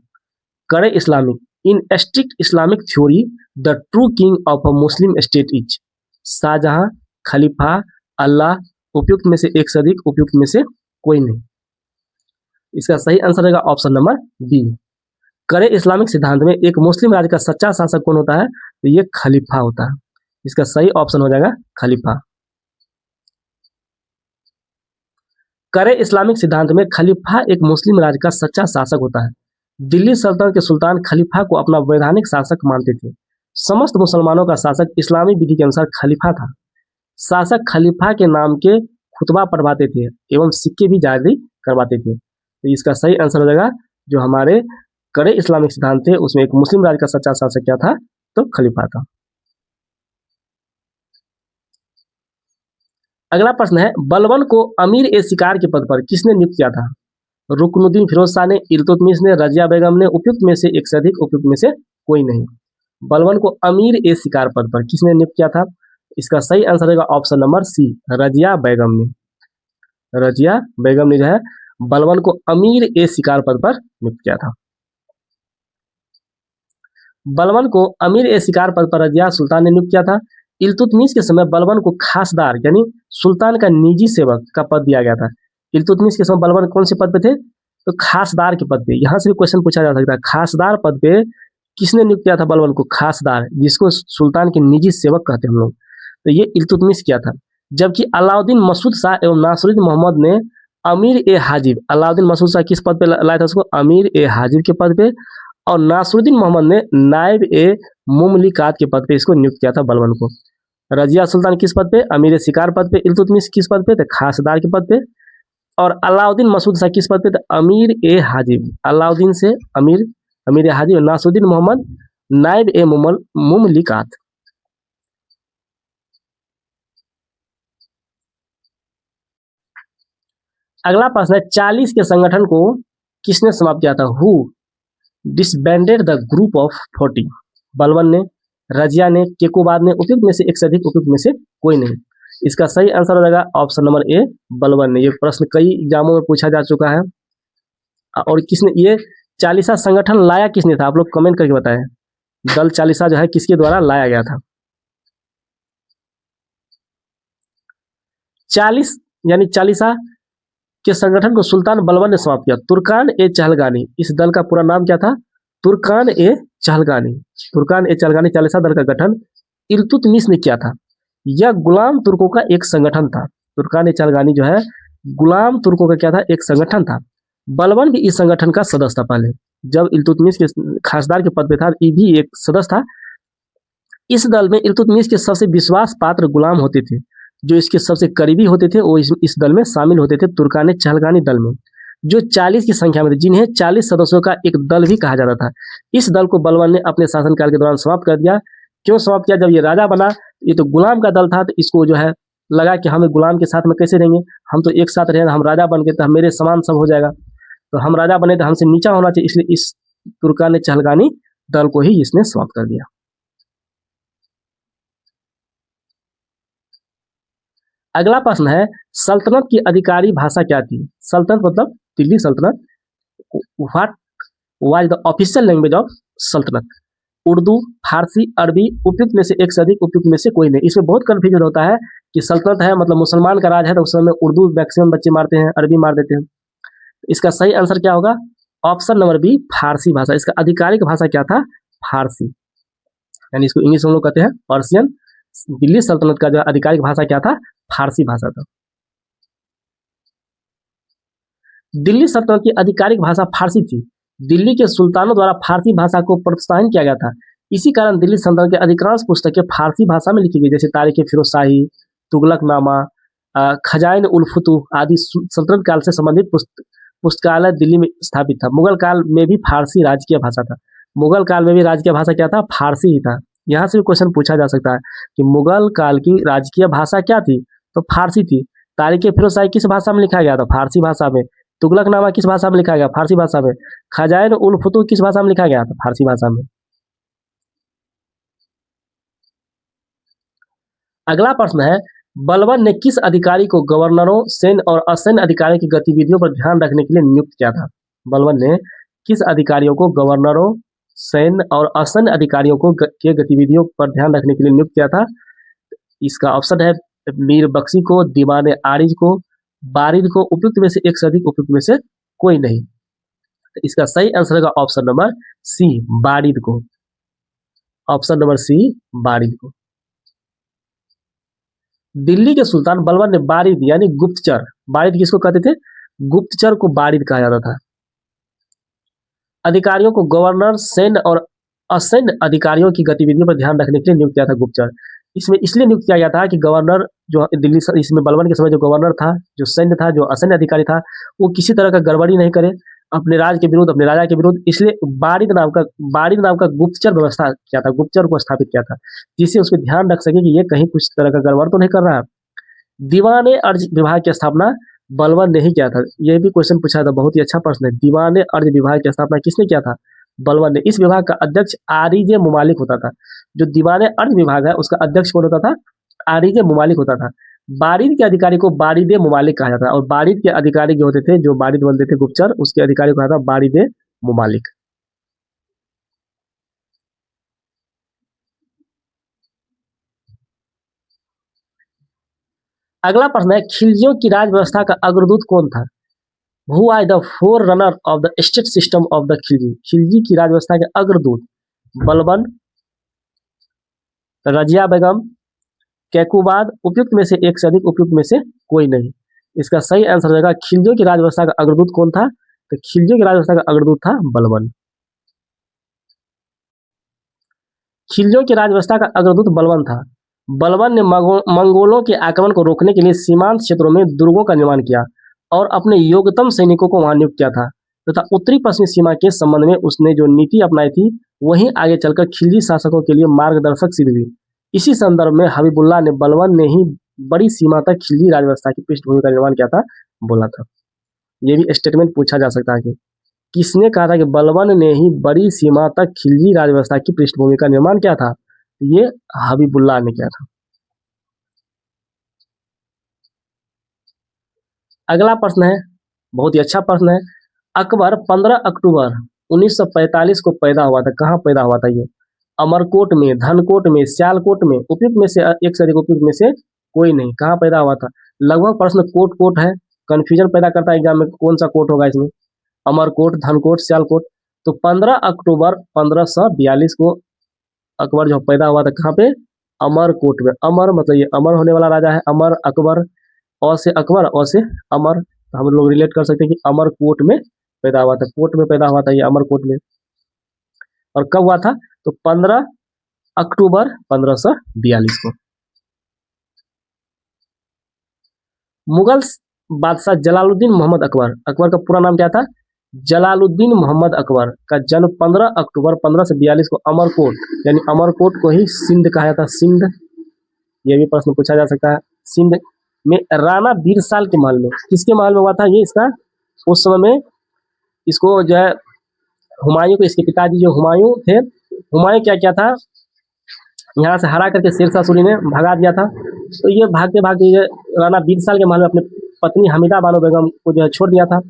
कड़े Islamic, in strict Islamic theory the true king of a Muslim state is Shahjahan, खलीफा, अल्लाह, उपयुक्त में से एक से अधिक, उपयुक्त में से कोई नहीं। इसका सही आंसर रहेगा ऑप्शन नंबर बी। कड़े इस्लामिक सिद्धांत में एक मुस्लिम राज्य का सच्चा शासक कौन होता है? तो ये खलीफा होता है। इसका सही ऑप्शन हो जाएगा खलीफा। कड़े इस्लामिक सिद्धांत में खलीफा एक मुस्लिम राज्य का सच्चा शासक होता है। दिल्ली सल्तनत के सुल्तान खलीफा को अपना वैधानिक शासक मानते थे। समस्त मुसलमानों का शासक इस्लामी विधि के अनुसार खलीफा था। शासक खलीफा के नाम के खुतबा पढ़वाते थे एवं सिक्के भी जारी करवाते थे। तो इसका सही आंसर हो जाएगा, जो हमारे कड़े इस्लामिक सिद्धांत थे उसमें एक मुस्लिम राज्य का सच्चा शासक क्या था? तो खलीफा था। अगला प्रश्न है, बलबन को अमीर ए शिकार के पद पर किसने नियुक्त किया था? रुकनुद्दीन फिरोज शाह ने, इल्तुतमिश ने, रजिया बेगम ने, उपयुक्त में से एक से अधिक, उपयुक्त में से कोई नहीं। बलबन को अमीर ए शिकार पद पर किसने नियुक्त किया था? इसका सही आंसर रहेगा ऑप्शन नंबर सी, रजिया बेगम ने। रजिया बेगम ने जो है बलबन को अमीर ए शिकार पद पर नियुक्त किया था। बलबन को अमीर ए शिकार पद पर रजिया सुल्तान ने नियुक्त किया था। इल्तुतमिश के समय बलबन को खासदार यानी सुल्तान का निजी सेवक का पद दिया गया था। इल्तुतमिश के समय बलबन कौन से पद पे थे? तो खासदार के पद पे। यहाँ से भी क्वेश्चन पूछा जा सकता है, खासदार पद पे किसने नियुक्त किया था बलबन को? खासदार, जिसको सुल्तान के निजी सेवक कहते हैं हम लोग, तो ये इल्तुतमिश किया था। जबकि अलाउद्दीन मसूद शाह एवं नासरुद्दीन मोहम्मद ने अमीर ए हाजिब, अलाउद्दीन मसूद शाह किस पद पे लाया था उसको? अमीर ए हाजिब के पद पे, और नासरुद्दीन मोहम्मद ने नायब ए मुमलिकात के पद पे इसको नियुक्त किया था बलबन को। रजिया सुल्तान किस पद पे? अमीर शिकार पद पे। इल्तुतमिश किस पद पे? तो खासदार के पद पे। और अलाउद्दीन मसूद शाह किस पद पे? तो अमीर ए हाजिब। अलाउद्दीन से अमीर ए हाजिब, नासरुद्दीन मोहम्मद नाइब ए मुमलिकात। अगला प्रश्न है 40 के संगठन को किसने समाप्त किया था? Who disbanded the group of 40? Balban ने, रजिया ने, केकोबाद ने, उपयुक्त में से एक से अधिक, उपयुक्त में से कोई नहीं। इसका सही आंसर हो जाएगा ऑप्शन नंबर ए, बलबन ने। ये प्रश्न कई एग्जामों में पूछा जा चुका है। और किसने ये 40 संगठन लाया किसने था? आप लोग कमेंट करके बताएं। दल 40 जो है किसके द्वारा लाया गया था? 40 यानी 40 के संगठन को सुल्तान बलबन ने समाप्त किया। तुर्कान ए चहलगानी, इस दल का पूरा नाम क्या था? तुर्कान ए चहलगानी। तुर्कान ए चहलगानी 40 दल का गठन इल्तुतमिश ने किया था। यह गुलाम तुर्कों का एक संगठन था। तुर्कान ए चहलगानी जो है गुलाम तुर्कों का क्या था? एक संगठन था। बलबन भी इस संगठन का सदस्य था। पहले जब इल्तुतमिश के खासदार के पद पे था, ये भी एक सदस्य था। इस दल में इल्तुतमिश के सबसे विश्वास पात्र गुलाम होते थे, जो इसके सबसे करीबी होते थे, वो इस दल में शामिल होते थे। तुर्कान चहलगानी दल में जो 40 की संख्या में थे, जिन्हें 40 सदस्यों का एक दल भी कहा जाता था। इस दल को बलबन ने अपने शासनकाल के दौरान समाप्त कर दिया। क्यों समाप्त किया? जब ये राजा बना, ये तो गुलाम का दल था, तो इसको जो है लगा कि हमें गुलाम के साथ में कैसे रहेंगे, हम तो एक साथ रहे, हम राजा बन गए तो मेरे समान सब हो जाएगा, तो हम राजा बने तो हमसे नीचा होना चाहिए, इसलिए इस तुर्कान चहलगानी दल को ही इसने समाप्त कर दिया। अगला प्रश्न है सल्तनत की अधिकारी भाषा क्या थी? सल्तनत मतलब दिल्ली सल्तनत। What was the official language of सल्तनत? उर्दू, फारसी, अरबी, उपयुक्त में से एक से अधिक, उपयुक्त में से कोई नहीं। इसमें बहुत कन्फ्यूजन होता है कि सल्तनत है मतलब मुसलमान का राज है, तो उस समय उर्दू मैक्सिमम बच्चे मारते हैं, अरबी मार देते हैं। इसका सही आंसर क्या होगा? ऑप्शन नंबर बी, फारसी भाषा। इसका आधिकारिक भाषा क्या था? फारसी, यानी इसको इंग्लिश में लोग कहते हैं पर्शियन। दिल्ली सल्तनत का जो आधिकारिक भाषा क्या था? फारसी भाषा था। दिल्ली सल्तनत की आधिकारिक भाषा फारसी थी। दिल्ली के सुल्तानों द्वारा फारसी भाषा को प्रोत्साहन किया गया था। इसी कारण दिल्ली सल्तनत के अधिकांश पुस्तकें फारसी भाषा में लिखी गई, जैसे तारीख फिरोज शाही, तुगलकनामा, खजाइन उल फुतूह आदि सल्तनत काल से संबंधित पुस्तकालय दिल्ली में स्थापित था। मुगल काल में भी फारसी राजकीय भाषा था। मुगल काल में भी राजकीय भाषा क्या था? फारसी ही था। यहाँ से भी क्वेश्चन पूछा जा सकता है कि मुगल काल की राजकीय भाषा क्या थी? तो फारसी थी। तारीख फिरोज शाही किस भाषा में लिखा गया था? फारसी भाषा में। तुगलकनामा किस भाषा में लिखा गया? फारसी भाषा में। खजाइन उल फुतूह किस भाषा में लिखा गया था? फारसी भाषा में। अगला प्रश्न है बलबन ने किस अधिकारी को गवर्नरों, सैन्य और असैन्य अधिकारियों की गतिविधियों पर ध्यान रखने के लिए नियुक्त किया था? बलबन ने किस अधिकारियों को गवर्नरों, सैन्य और असैन्य अधिकारियों को के गतिविधियों पर ध्यान रखने के लिए नियुक्त किया था? इसका ऑप्शन है मीर बख्शी को, दीवान आरिज को, बारिद को, उपयुक्त में से एक से अधिक, उपयुक्त में से कोई नहीं। तो इसका सही आंसर होगा ऑप्शन नंबर सी, बारिद को। ऑप्शन नंबर सी, बारिद को। दिल्ली के सुल्तान बलबन ने बारिद यानी गुप्तचर, बारिद किसको कहते थे? गुप्तचर को बारिद कहा जाता था। अधिकारियों को गवर्नर, सैन्य और असैन्य अधिकारियों की गतिविधियों पर ध्यान रखने के लिए नियुक्त किया था गुप्तचर। इसमें इसलिए नियुक्त किया गया था कि गवर्नर जो दिल्ली, इसमें बलबन के समय जो गवर्नर था, जो सैन्य था, जो असैन्य अधिकारी था, वो किसी तरह का गड़बड़ी नहीं करे अपने राज के विरुद्ध, अपने राजा के विरुद्ध। इसलिए बारिद नाम का गुप्तचर व्यवस्था किया था, गुप्तचर को स्थापित किया था, जिससे उस पर ध्यान रख सके कि ये कहीं कुछ तरह का गड़बड़ तो नहीं कर रहा है। दीवान अर्ज विभाग की स्थापना बलबन ने ही किया था। यह भी क्वेश्चन पूछा था, बहुत ही अच्छा प्रश्न है। दीवान अर्ज विभाग की स्थापना किसने किया था? बलबन ने। इस विभाग का अध्यक्ष आरिजे मुमालिक होता था। जो दीवान अर्ज विभाग है उसका अध्यक्ष कौन होता था? आरिजे मुमालिक होता था। बारिद के अधिकारी को बारिदे मुमालिक कहा जाता है, और बारिद के अधिकारी जो होते थे, जो बारिद बनते थे गुप्तचर, उसके अधिकारी को कहा था बारिदे मुमालिक। अगला प्रश्न है खिलजियों की राज व्यवस्था का अग्रदूत कौन था? Who are the forerunner of the state system of the Khilji? Khilji की राज व्यवस्था के अग्रदूत बलबन, रजिया बेगम, कैकुबाद, उपयुक्त में से एक से अधिक, उपयुक्त में से कोई नहीं। इसका सही आंसर होगा खिलजियों की राज व्यवस्था का अग्रदूत कौन था? तो खिलजियों की राज व्यवस्था का अग्रदूत था बलबन। खिलजियों की राज व्यवस्था का अग्रदूत बलबन था। बलबन ने मंगोलों के आक्रमण को रोकने के लिए सीमांत क्षेत्रों में दुर्गों का निर्माण किया और अपने योग्यतम सैनिकों को वहां नियुक्त किया था, तथा उत्तरी पश्चिमी सीमा के संबंध में उसने जो नीति अपनाई थी वहीं आगे चलकर खिलजी शासकों के लिए मार्गदर्शक सिद्ध हुई। इसी संदर्भ में हबीबुल्लाह ने बलबन ने ही बड़ी सीमा तक खिलजी राजव्यवस्था की पृष्ठभूमि का निर्माण किया था, बोला था। ये भी स्टेटमेंट पूछा जा सकता है कि किसने कहा था कि बलबन ने ही बड़ी सीमा तक खिलजी राजव्यवस्था की पृष्ठभूमि का निर्माण किया था? ये हबीबुल्लाह ने किया था। अगला प्रश्न है, बहुत ही अच्छा प्रश्न है। अकबर 15 अक्टूबर 1945 को पैदा हुआ था। कहाँ पैदा हुआ था ये? अमरकोट में, धनकोट में, सियालकोट में, उपयुक्त में से एक से अधिक उपयुक्त में से कोई नहीं। कहाँ पैदा हुआ था? लगभग प्रश्न कोट कोट है, कंफ्यूजन पैदा करता है एग्जाम में, कौन सा कोट होगा इसमें, अमरकोट, धनकोट, सियालकोट। तो 15 अक्टूबर 1542 को अकबर जो पैदा हुआ था, कहाँ पे? अमरकोट में। अमर मतलब ये अमर होने वाला राजा है, अमर अकबर, अ से अकबर, अ से अमर, तो हम लोग रिलेट कर सकते हैं कि अमरकोट में पैदा हुआ था, कोट में पैदा हुआ था ये, अमरकोट में। और कब हुआ था? तो 15 अक्टूबर 1542 को। मुगल बादशाह जलालुद्दीन मोहम्मद अकबर, अकबर का पूरा नाम क्या था? जलालुद्दीन मोहम्मद अकबर का जन्म 15 अक्टूबर 1542 को अमरकोट, यानी अमरकोट को ही सिंध कहा जाता है, सिंध। ये भी प्रश्न पूछा जा सकता है। सिंध में राणा बीरसाल के महल में, किसके महल में हुआ था ये? इसका उस समय में इसको जो है हुमायूं को, इसके पिताजी जो हुमायूं थे, हुमायूं क्या किया था, यहाँ से हरा करके शेरशाह सूरी ने भगा दिया था। तो ये भागते भागते राणा बीरसाल के महल में अपने पत्नी हमीदा बानो बेगम को जो है छोड़ दिया था।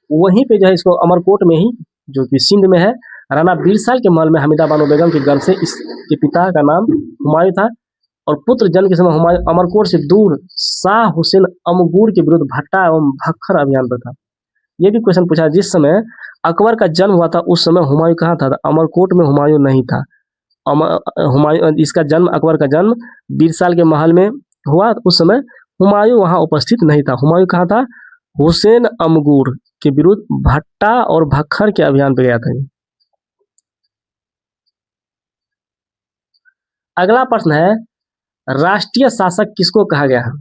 वहीं पे जो है इसको अमरकोट में ही, जो कि सिंध में है, राणा बीरसाल के महल में हमीदा बानो बेगम के घर से इसके पिता का नाम हुमायूं था। और पुत्र जन्म के समय हुमायूं अमरकोट से दूर शाह हुसैन अमगूर के विरुद्ध भट्टा एवं भक्खर अभियान पर था। ये भी क्वेश्चन पूछा, जिस समय अकबर का जन्म हुआ था उस समय हुमायूं कहाँ था? अमरकोट में हुमायूं नहीं था। हुमायूं, इसका जन्म, अकबर का जन्म बीरसाल के महल में हुआ, उस समय हुमायूं वहां उपस्थित नहीं था। हुमायूं कहाँ था? हुसैन अमगूर के विरुद्ध भट्टा और भक्खर के अभियान पे गया था। अगला प्रश्न है, राष्ट्रीय शासक किसको कहा गया है?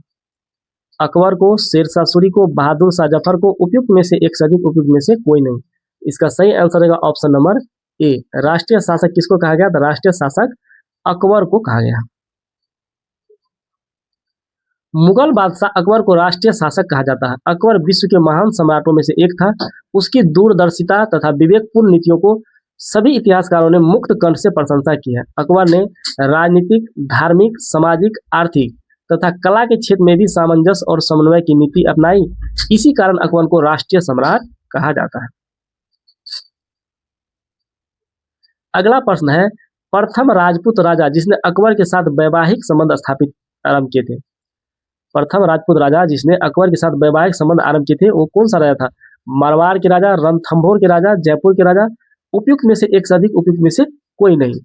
अकबर को, शेरशाह सूरी को, बहादुर शाह जफर को, उपयुक्त में से एक से अधिक, उपयुक्त में से कोई नहीं। इसका सही आंसर रहेगा ऑप्शन नंबर ए। राष्ट्रीय शासक किसको कहा गया? तो राष्ट्रीय शासक अकबर को कहा गया। मुगल बादशाह अकबर को राष्ट्रीय शासक कहा जाता है। अकबर विश्व के महान सम्राटों में से एक था। उसकी दूरदर्शिता तथा विवेकपूर्ण नीतियों को सभी इतिहासकारों ने मुक्त कंठ से प्रशंसा की है। अकबर ने राजनीतिक, धार्मिक, सामाजिक, आर्थिक तथा कला के क्षेत्र में भी सामंजस्य और समन्वय की नीति अपनाई। इसी कारण अकबर को राष्ट्रीय सम्राट कहा जाता है। अगला प्रश्न है, प्रथम राजपूत राजा जिसने अकबर के साथ वैवाहिक संबंध स्थापित आरंभ किए थे। प्रथम राजपूत राजा जिसने अकबर के साथ वैवाहिक संबंध आरंभ किए थे, वो कौन सा राजा था? मारवाड़ के राजा, रणथंभौर के राजा, जयपुर के राजा, उपयुक्त में से एक से अधिक, उपयुक्त में से कोई नहीं।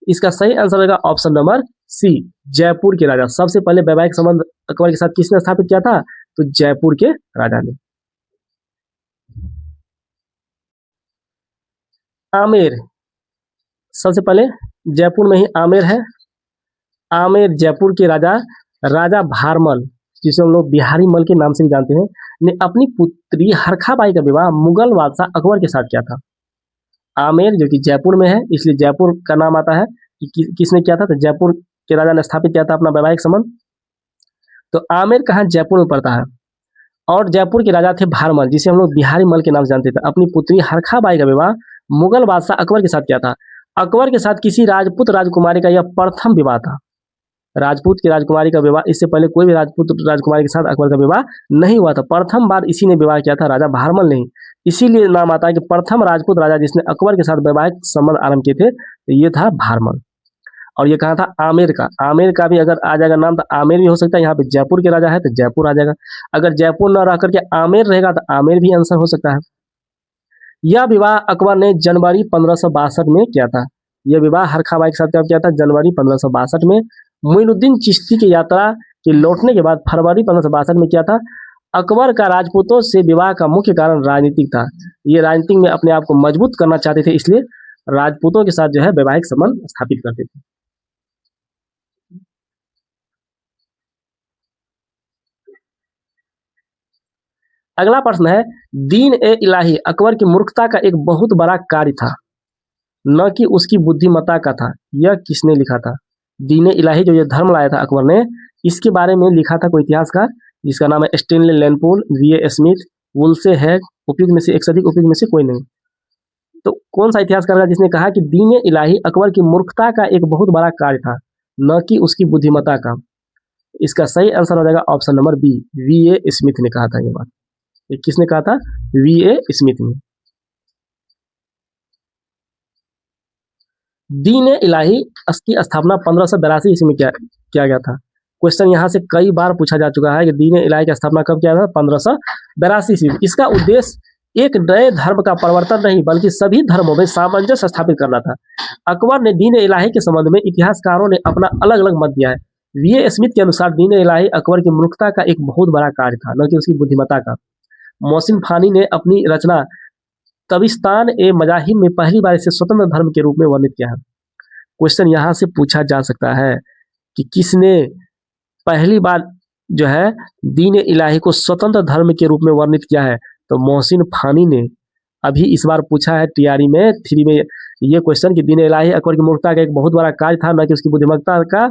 इसका सही आंसर रहेगा ऑप्शन नंबर सी, जयपुर के राजा। सबसे पहले वैवाहिक संबंध अकबर के साथ किसने स्थापित किया था? तो जयपुर के राजा ने। आमेर, सबसे पहले जयपुर में ही आमेर है। आमेर जयपुर के राजा, राजा भारमल, जिसे हम लोग बिहारी मल के नाम से भी जानते हैं, ने अपनी पुत्री हरखाबाई का विवाह मुगल बादशाह अकबर के साथ किया था। आमेर जो कि जयपुर में है, इसलिए जयपुर का नाम आता है कि किसने किया था? तो जयपुर के राजा ने स्थापित किया था अपना वैवाहिक संबंध। तो आमेर कहाँ? जयपुर में पड़ता है। और जयपुर के राजा थे भारमल, जिसे हम लोग बिहारी मल के नाम से जानते थे। अपनी पुत्री हरखाबाई का विवाह मुगल बादशाह अकबर के साथ किया था। अकबर के साथ किसी राजपूत राजकुमारी का यह प्रथम विवाह था। राजपूत की राजकुमारी का विवाह, इससे पहले कोई भी राजपूत राजकुमारी के साथ अकबर का विवाह नहीं हुआ था। प्रथम बार इसी ने विवाह किया था, राजा भारमल ने। इसीलिए नाम आता है कि प्रथम राजपूत राजा जिसने अकबर के साथ वैवाहिक संबंध आरंभ किए थे, ये था भारमल। और ये कहा था आमेर का। आमेर का भी अगर आ जाएगा नाम तो आमेर भी हो सकता है। यहाँ पे जयपुर के राजा है तो जयपुर आ जाएगा। अगर जयपुर न रह करके आमेर रहेगा तो आमेर भी आंसर हो सकता है। यह विवाह अकबर ने जनवरी 1562 में किया था। यह विवाह हरखाबाई के साथ कब किया था? जनवरी 1562 में। मोइनुद्दीन चिश्ती की यात्रा के लौटने के बाद फरवरी 1562 में किया था। अकबर का राजपूतों से विवाह का मुख्य कारण राजनीतिक था। ये राजनीतिक में अपने आप को मजबूत करना चाहते थे, इसलिए राजपूतों के साथ जो है वैवाहिक संबंध स्थापित करते थे। अगला प्रश्न है, दीन ए इलाही अकबर की मूर्खता का एक बहुत बड़ा कार्य था। न कि उसकी बुद्धिमत्ता का था। यह किसने लिखा था? दीन इलाही जो ये धर्म लाया था अकबर ने, इसके बारे में लिखा था कोई इतिहासकार जिसका नाम है स्टेनले लैंडपोल, वी.ए. स्मिथ, वुल्से हैग, उपयुक्त में से एक से अधिक, उपयुक्त में से कोई नहीं। तो कौन सा इतिहासकार था जिसने कहा कि दीन इलाही अकबर की मूर्खता का एक बहुत बड़ा कार्य था, न कि उसकी बुद्धिमत्ता का? इसका सही आंसर हो जाएगा option number B, V A. Smith ने कहा था ये बात। ये किसने कहा था? वी.ए. स्मिथ ने। दीन इलाही की स्थापना 1582 ईस्वी में किया गया था। क्वेश्चन यहाँ से कई बार पूछा जा चुका है कि दीन इलाही की स्थापना कब किया था? 1582 ईस्वी। इसका उद्देश्य एक नए धर्म का प्रवर्तन नहीं बल्कि सभी धर्मों में सामंजस्य स्थापित करना था। अकबर ने दीन इलाही के संबंध में इतिहासकारों ने अपना अलग अलग मत दिया है। वी.ए. स्मिथ के अनुसार दीन इलाही अकबर की मूर्खता का एक बहुत बड़ा कार्य था, न कि उसकी बुद्धिमत्ता का। मोहसिन फानी ने अपनी रचना तबिस्तान ए मजाहिब में पहली बार इसे स्वतंत्र धर्म के रूप में वर्णित किया है। क्वेश्चन यहाँ से पूछा जा सकता है कि किसने पहली बार जो है दीन इलाही को स्वतंत्र धर्म के रूप में वर्णित किया है? तो मोहसिन फानी ने। अभी इस बार पूछा है टीआरई में 3 में ये क्वेश्चन कि दीन इलाही अकबर की मूर्खता का एक बहुत बड़ा कार्य था, न कि उसकी बुद्धिमत्ता का।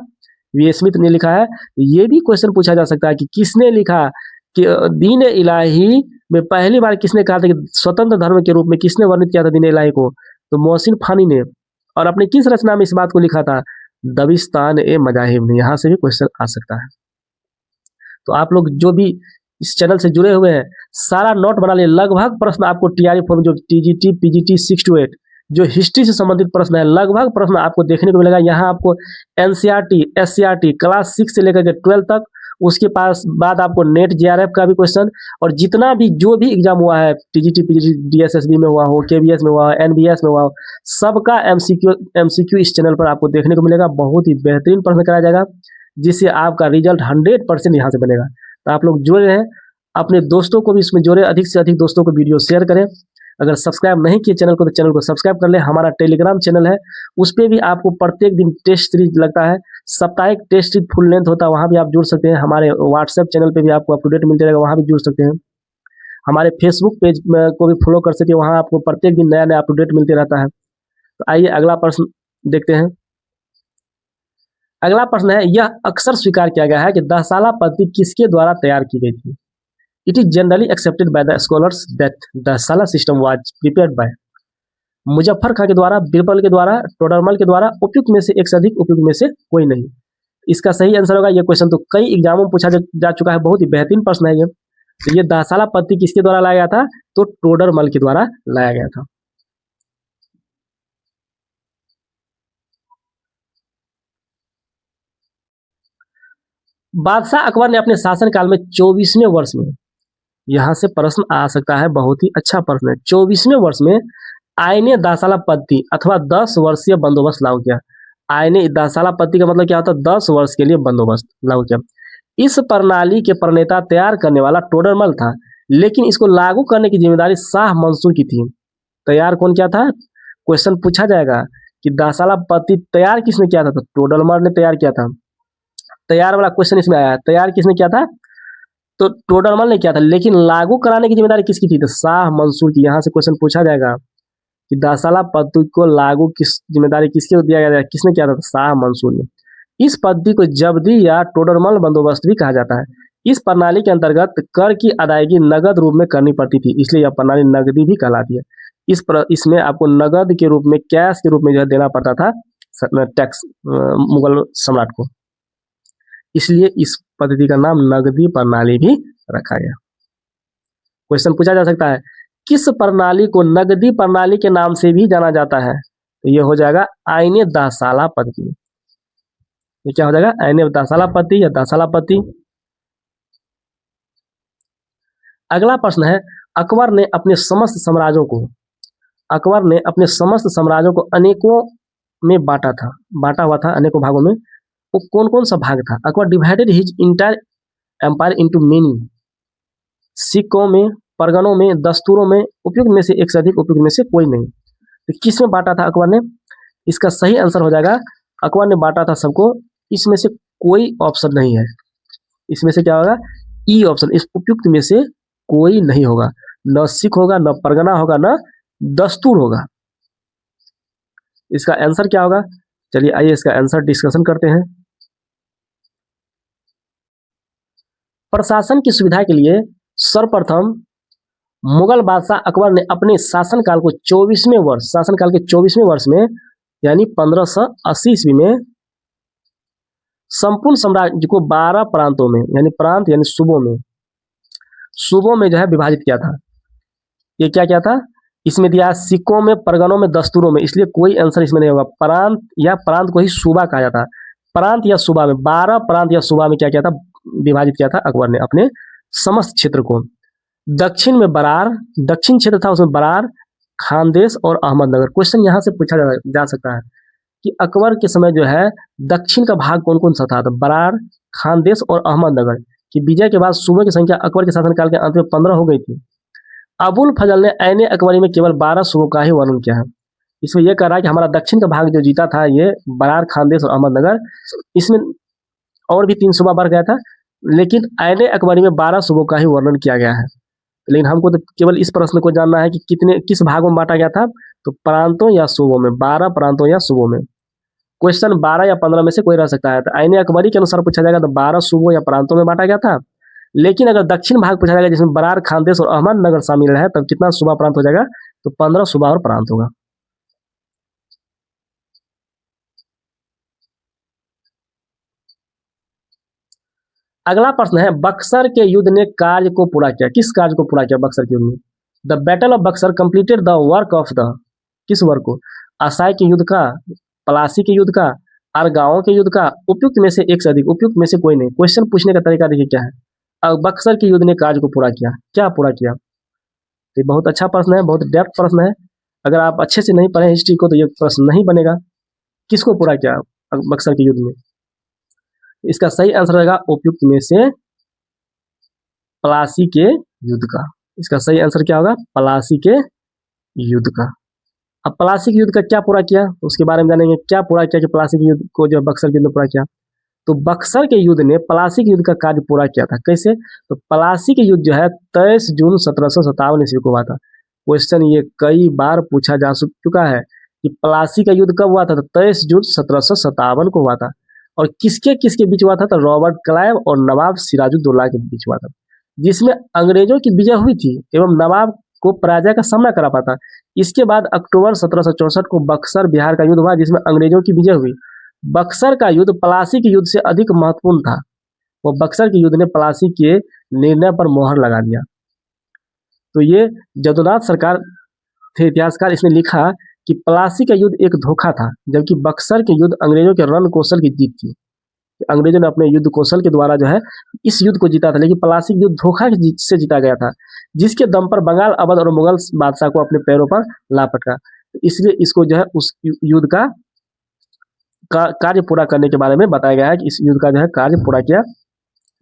वी स्मिथ ने लिखा है। ये भी क्वेश्चन पूछा जा सकता है कि किसने लिखा कि दीन इलाही में पहली बार किसने कहा था कि स्वतंत्र धर्म के रूप में किसने वर्णित किया था दीन इलाही को? तो मोहसिन फानी ने। और अपनी किस रचना में इस बात को लिखा था? दबिस्तान ए मजाहिब ने। यहाँ से भी क्वेश्चन आ सकता है। तो आप लोग जो भी इस चैनल से जुड़े हुए हैं सारा नोट बना लिए। लगभग प्रश्न आपको टीआरई फॉर्म जो टीजीटी पीजीटी 6 to 8 जो हिस्ट्री से संबंधित प्रश्न है, लगभग प्रश्न आपको देखने को मिलेगा। यहाँ आपको एनसीईआरटी, एससीईआरटी क्लास 6 से लेकर के 12 तक, उसके पास बाद आपको नेट जेआरएफ का भी क्वेश्चन, और जितना भी जो भी एग्जाम हुआ है टीजीटी पीजीटी डीएसएसबी में हुआ हो, केवीएस में हुआ हो, एनबीएस में हुआ हो, सबका एमसीक्यू इस चैनल पर आपको देखने को मिलेगा। बहुत ही बेहतरीन प्रश्न कराया जाएगा जिससे आपका रिजल्ट 100% यहाँ से बनेगा। तो आप लोग जुड़े रहें, अपने दोस्तों को भी इसमें जोड़े, अधिक से अधिक दोस्तों को वीडियो शेयर करें। अगर सब्सक्राइब नहीं किए चैनल को तो चैनल को सब्सक्राइब कर ले। हमारा टेलीग्राम चैनल है, उस पर भी आपको प्रत्येक दिन टेस्ट सीरीज लगता है, साप्ताहिक टेस्ट सीरीज फुल लेंथ होता है, वहाँ भी आप जुड़ सकते हैं। हमारे व्हाट्सएप चैनल पे भी आपको अप टू डेट मिलते रहेगा, वहाँ भी जुड़ सकते हैं। हमारे फेसबुक पेज को भी फॉलो कर सकते हैं, वहाँ आपको प्रत्येक दिन नया नया अप टू डेट मिलते रहता है। तो आइए अगला प्रश्न देखते हैं। अगला प्रश्न है, यह अक्सर स्वीकार किया गया है कि दहसाला पद्धति किसके द्वारा तैयार की गई थी? It is generally accepted by the scholars that dahsala system was prepared by Muzaffar Khan के द्वारा, बीरबल के द्वारा, टोडरमल के द्वारा, उपयुक्त में से एक से अधिक, उपयुक्त में से कोई नहीं। इसका सही आंसर होगा, ये क्वेश्चन तो कई एग्जामों में पूछा जा चुका है, बहुत ही बेहतरीन प्रश्न है ये। तो ये दहसाला पद्धति किसके द्वारा लाया गया था? तो टोडरमल के द्वारा लाया गया था। बादशाह अकबर ने अपने शासनकाल में 24वें वर्ष में, यहाँ से प्रश्न आ सकता है, बहुत ही अच्छा प्रश्न है, 24वें वर्ष में आईने दहसाला पद्धति अथवा 10 वर्षीय बंदोबस्त लागू किया। आईने दहसाला पद्धति का मतलब क्या होता है? 10 वर्ष के लिए बंदोबस्त लागू किया। इस प्रणाली के प्रणेता तैयार करने वाला टोडरमल था, लेकिन इसको लागू करने की जिम्मेदारी शाह मंसूर की थी। तैयार कौन किया था? क्वेश्चन पूछा जाएगा कि दहसाला पद्धति तैयार किसने किया था? तो टोडरमल ने तैयार किया था। तैयार वाला क्वेश्चन इसमें आया है, तैयार किसने किया था? तो टोडरमल ने किया था, लेकिन लागू कराने की जिम्मेदारी किसकी थी? तो शाह मंसूर की। यहाँ से क्वेश्चन पूछा जाएगा कि दहसाला पद्धति को लागू जिम्मेदारी किसके दिया गया, किसने किया था? तो शाह मंसूर ने। इस पद्धति को जब्दी या टोडरमल बंदोबस्त भी कहा जाता है। इस प्रणाली के अंतर्गत कर की अदायगी नगद रूप में करनी पड़ती थी, इसलिए यह प्रणाली नगदी भी कहलाती है। इसमें आपको नगद के रूप में, कैश के रूप में जो है देना पड़ता था टैक्स मुगल सम्राट को, इसलिए इस पद्धति का नाम नगदी प्रणाली भी रखा गया। क्वेश्चन पूछा जा सकता है, किस प्रणाली को नगदी प्रणाली के नाम से भी जाना जाता है? तो ये हो जाएगा आईने दहसाला पद्धति। ये क्या हो जाएगा? आईने दहसाला पद्धति या दहसाला पद्धति। अगला प्रश्न है, अकबर ने अपने समस्त साम्राज्यों को अनेकों में बांटा हुआ था, अनेकों भागों में। वो कौन कौन सा भाग था? Akbar divided his entire empire into many, सिक्कों में, परगनों में, दस्तूरों में, उपयुक्त में से एक से अधिक, उपयुक्त में से कोई नहीं। तो किस में बांटा था अकबर ने? इसका सही आंसर हो जाएगा, अकबर ने बांटा था सबको, इसमें से कोई ऑप्शन नहीं है। इसमें से क्या होगा? ई ऑप्शन, इस उपयुक्त में से कोई नहीं होगा। न सिख होगा, न परगना होगा, न दस्तूर होगा। इसका आंसर क्या होगा? चलिए आइए इसका आंसर डिस्कशन करते हैं। प्रशासन की सुविधा के लिए सर्वप्रथम मुगल बादशाह अकबर ने अपने शासनकाल को 24वें वर्ष, शासनकाल के 24वें वर्ष में यानी 1580 ईस्वी में संपूर्ण साम्राज्य को 12 प्रांतों में, यानी प्रांत यानी सूबों में जो है विभाजित किया था। ये क्या क्या था? इसमें दिया सिक्कों में, परगनों में, दस्तूरों में, इसलिए कोई आंसर इसमें नहीं होगा। प्रांत या प्रांत को ही सूबा कहा जाता है। प्रांत या सूबा में 12 प्रांत या सूबा में क्या क्या था? विभाजित किया था अकबर ने अपने समस्त क्षेत्र को। दक्षिण में बरार, दक्षिण क्षेत्र था उसमें बरार, खानदेश और अहमदनगर। क्वेश्चन यहाँ से पूछा जा सकता है कि अकबर के समय जो है दक्षिण का भाग कौन कौन सा था? तो बरार, खानदेश और अहमदनगर। कि विजय के बाद सूबों की संख्या अकबर के शासनकाल के अंत में 15 हो गई थी। अबुल फजल ने ऐन अकबरी में केवल 12 सूबों का ही वर्णन किया है। इसमें यह कह रहा है कि हमारा दक्षिण का भाग जो जीता था ये बरार, खानदेश और अहमदनगर। इसमें और भी 3 सूबा बढ़ गया था, लेकिन ऐन अकबरी में 12 सूबों का ही वर्णन किया गया है। लेकिन हमको तो केवल इस प्रश्न को जानना है कि किस भागों में बांटा गया था? तो प्रांतों या सूबों में, 12 प्रांतों या सूबों में। क्वेश्चन 12 या 15 में से कोई रह सकता है। तो ऐन अकबरी के अनुसार पूछा जाएगा तो 12 सूबों या प्रांतों में बांटा गया था। लेकिन अगर दक्षिण भाग पूछा जाएगा जिसमें बरार, खानदेश और अहमदनगर शामिल है, तब कितना सूबा प्रांत हो जाएगा? तो 15 सूबा और प्रांत होगा। अगला प्रश्न है, बक्सर के युद्ध ने कार्य को पूरा किया। किस कार्य को पूरा किया बक्सर के युद्ध में? The battle of Buxar completed the work of the, किस वर्क को? असाई के युद्ध का, पलासी के युद्ध का, अरगांव के युद्ध का, उपयुक्त में से एक से अधिक, उपयुक्त में से कोई नहीं। क्वेश्चन पूछने का तरीका देखिए क्या है। बक्सर के युद्ध ने कार्य को पूरा किया, क्या पूरा किया? तो ये बहुत अच्छा प्रश्न है, बहुत डेप्थ प्रश्न है। अगर आप अच्छे से नहीं पढ़े हिस्ट्री को तो ये प्रश्न नहीं बनेगा। किसको पूरा किया बक्सर के युद्ध में? इसका सही आंसर रहेगा उपयुक्त में से पलासी के युद्ध का। इसका सही आंसर क्या होगा? पलासी के युद्ध का। अब पलासी के युद्ध का क्या पूरा किया उसके बारे में जानेंगे। क्या पूरा किया कि पलासी के युद्ध को जो बक्सर के युद्ध में पूरा किया? तो बक्सर के युद्ध ने पलासी के युद्ध का कार्य पूरा किया था। कैसे? तो पलासी के युद्ध जो है 23 जून 1757 ईस्वी को हुआ था। क्वेश्चन ये कई बार पूछा जा चुका है कि पलासी का युद्ध कब हुआ था? तो 23 जून 1757 को हुआ था। और किसके किसके बीच हुआ था? तो रॉबर्ट क्लाइव और नवाब सिराजुद्दौला के बीच हुआ था, जिसमें अंग्रेजों की विजय हुई थी एवं नवाब को पराजय का सामना करा पाता। इसके बाद अक्टूबर 1764 को बक्सर बिहार का युद्ध हुआ, जिसमें अंग्रेजों की विजय हुई। बक्सर का युद्ध पलासी के युद्ध से अधिक महत्वपूर्ण था। वो बक्सर के युद्ध ने पलासी के निर्णय पर मोहर लगा दिया। तो ये जदुनाथ सरकार थे इतिहासकार, इसने लिखा कि पलासी का युद्ध एक धोखा था, जबकि बक्सर के युद्ध अंग्रेजों के रण कौशल की जीत थी। अंग्रेजों ने अपने युद्ध कौशल के द्वारा जो है इस युद्ध को जीता था, लेकिन पलासी युद्ध धोखा से जीता गया था, जिसके दम पर बंगाल, अवध और मुगल बादशाह को अपने पैरों पर ला पटका। इसलिए इसको जो है उस युद्ध का कार्य पूरा करने के बारे में बताया गया है कि इस युद्ध का जो है कार्य पूरा किया,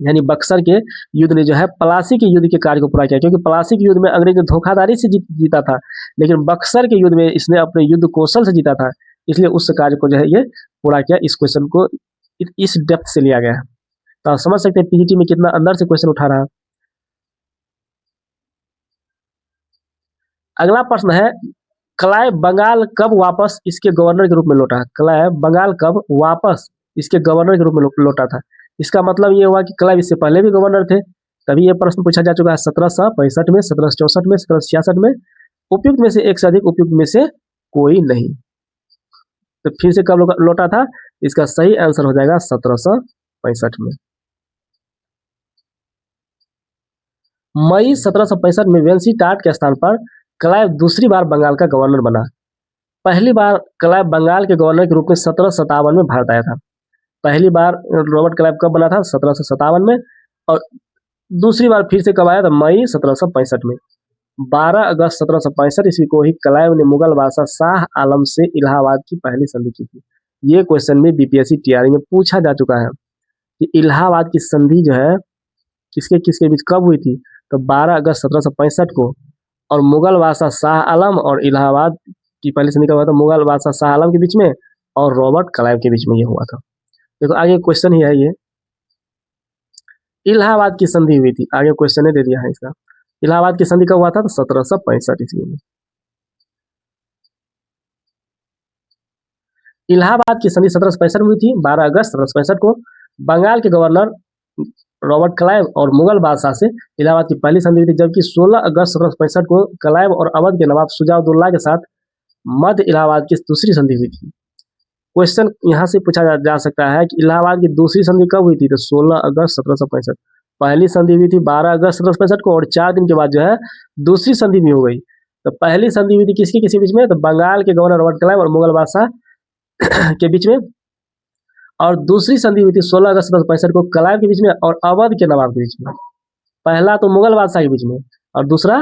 यानी बक्सर के युद्ध ने जो है पलासी के युद्ध के कार्य को पूरा किया। क्योंकि पलासी के युद्ध में अंग्रेज धोखाधड़ी से जीता था, लेकिन बक्सर के युद्ध में इसने अपने युद्ध कौशल से जीता था, इसलिए उस कार्य को जो है ये पूरा किया। इस क्वेश्चन को इस डेप्थ से लिया गया है, तो आप समझ सकते हैं पीजीटी में कितना अंदर से क्वेश्चन उठा रहा है। अगला प्रश्न है, क्लाइव बंगाल कब वापस इसके गवर्नर के रूप में लौटा? क्लाइव बंगाल कब वापस इसके गवर्नर के रूप में लौटा था? इसका मतलब ये हुआ कि क्लाइव इससे पहले भी गवर्नर थे, तभी ये प्रश्न पूछा जा चुका है 1765 में, 1764 में, 1766 में। उपयुक्त में से एक से अधिक, उपयुक्त में से कोई नहीं। तो फिर से कब लौटा था? इसका सही आंसर हो जाएगा 1765 में। मई 1765 में वेंसीटाट के स्थान पर क्लाइव दूसरी बार बंगाल का गवर्नर बना। पहली बार क्लाइव बंगाल के गवर्नर के रूप में 1757 में भारत आया था। पहली बार रॉबर्ट क्लाइव कब बना था? 1757 में। और दूसरी बार फिर से कब आया था? मई 1765 में। 12 अगस्त 1765 ईस्वी को ही क्लाइव ने मुगल बादशाह शाह आलम से इलाहाबाद की पहली संधि की थी। ये क्वेश्चन में बीपीएससी टीआरई में पूछा जा चुका है कि इलाहाबाद की संधि जो है किसके किसके बीच कब हुई थी? तो 12 अगस्त 1765 को। और मुगल बादशाह शाह आलम और इलाहाबाद की पहली संधि कब हुआ था? मुगल बादशाह शाह आलम के बीच में और रॉबर्ट क्लाइव के बीच में ये हुआ था। देखो आगे क्वेश्चन ही है ये, इलाहाबाद की संधि हुई थी। आगे क्वेश्चन दे दिया है इसका, इलाहाबाद की संधि कब हुआ था? तो 1765 ईस्वी में। इलाहाबाद की संधि 1765 में हुई थी, 12 अगस्त 1765 को। बंगाल के गवर्नर रॉबर्ट क्लाइव और मुगल बादशाह से इलाहाबाद की पहली संधि हुई थी, जबकि 16 अगस्त 1765 को क्लाइव और अवध के नवाब शुजाउद्दौला के साथ मध्य इलाहाबाद की दूसरी संधि हुई थी। क्वेश्चन यहाँ से पूछा जा सकता है कि इलाहाबाद की दूसरी संधि कब हुई थी, तो 16 अगस्त 1765। पहली संधि हुई थी 12 अगस्त 1765 को, और 4 दिन के बाद जो है दूसरी संधि भी हो गई। तो पहली संधि हुई थी किसकी किसी बीच में, तो बंगाल के गवर्नर रॉबर्ट क्लाइव और मुगल बादशाह के बीच में, और दूसरी संधि हुई थी 16 अगस्त 1765 को क्लाइव के बीच में और अवध के नवाब के बीच में। पहला तो मुगल बादशाह के बीच में और दूसरा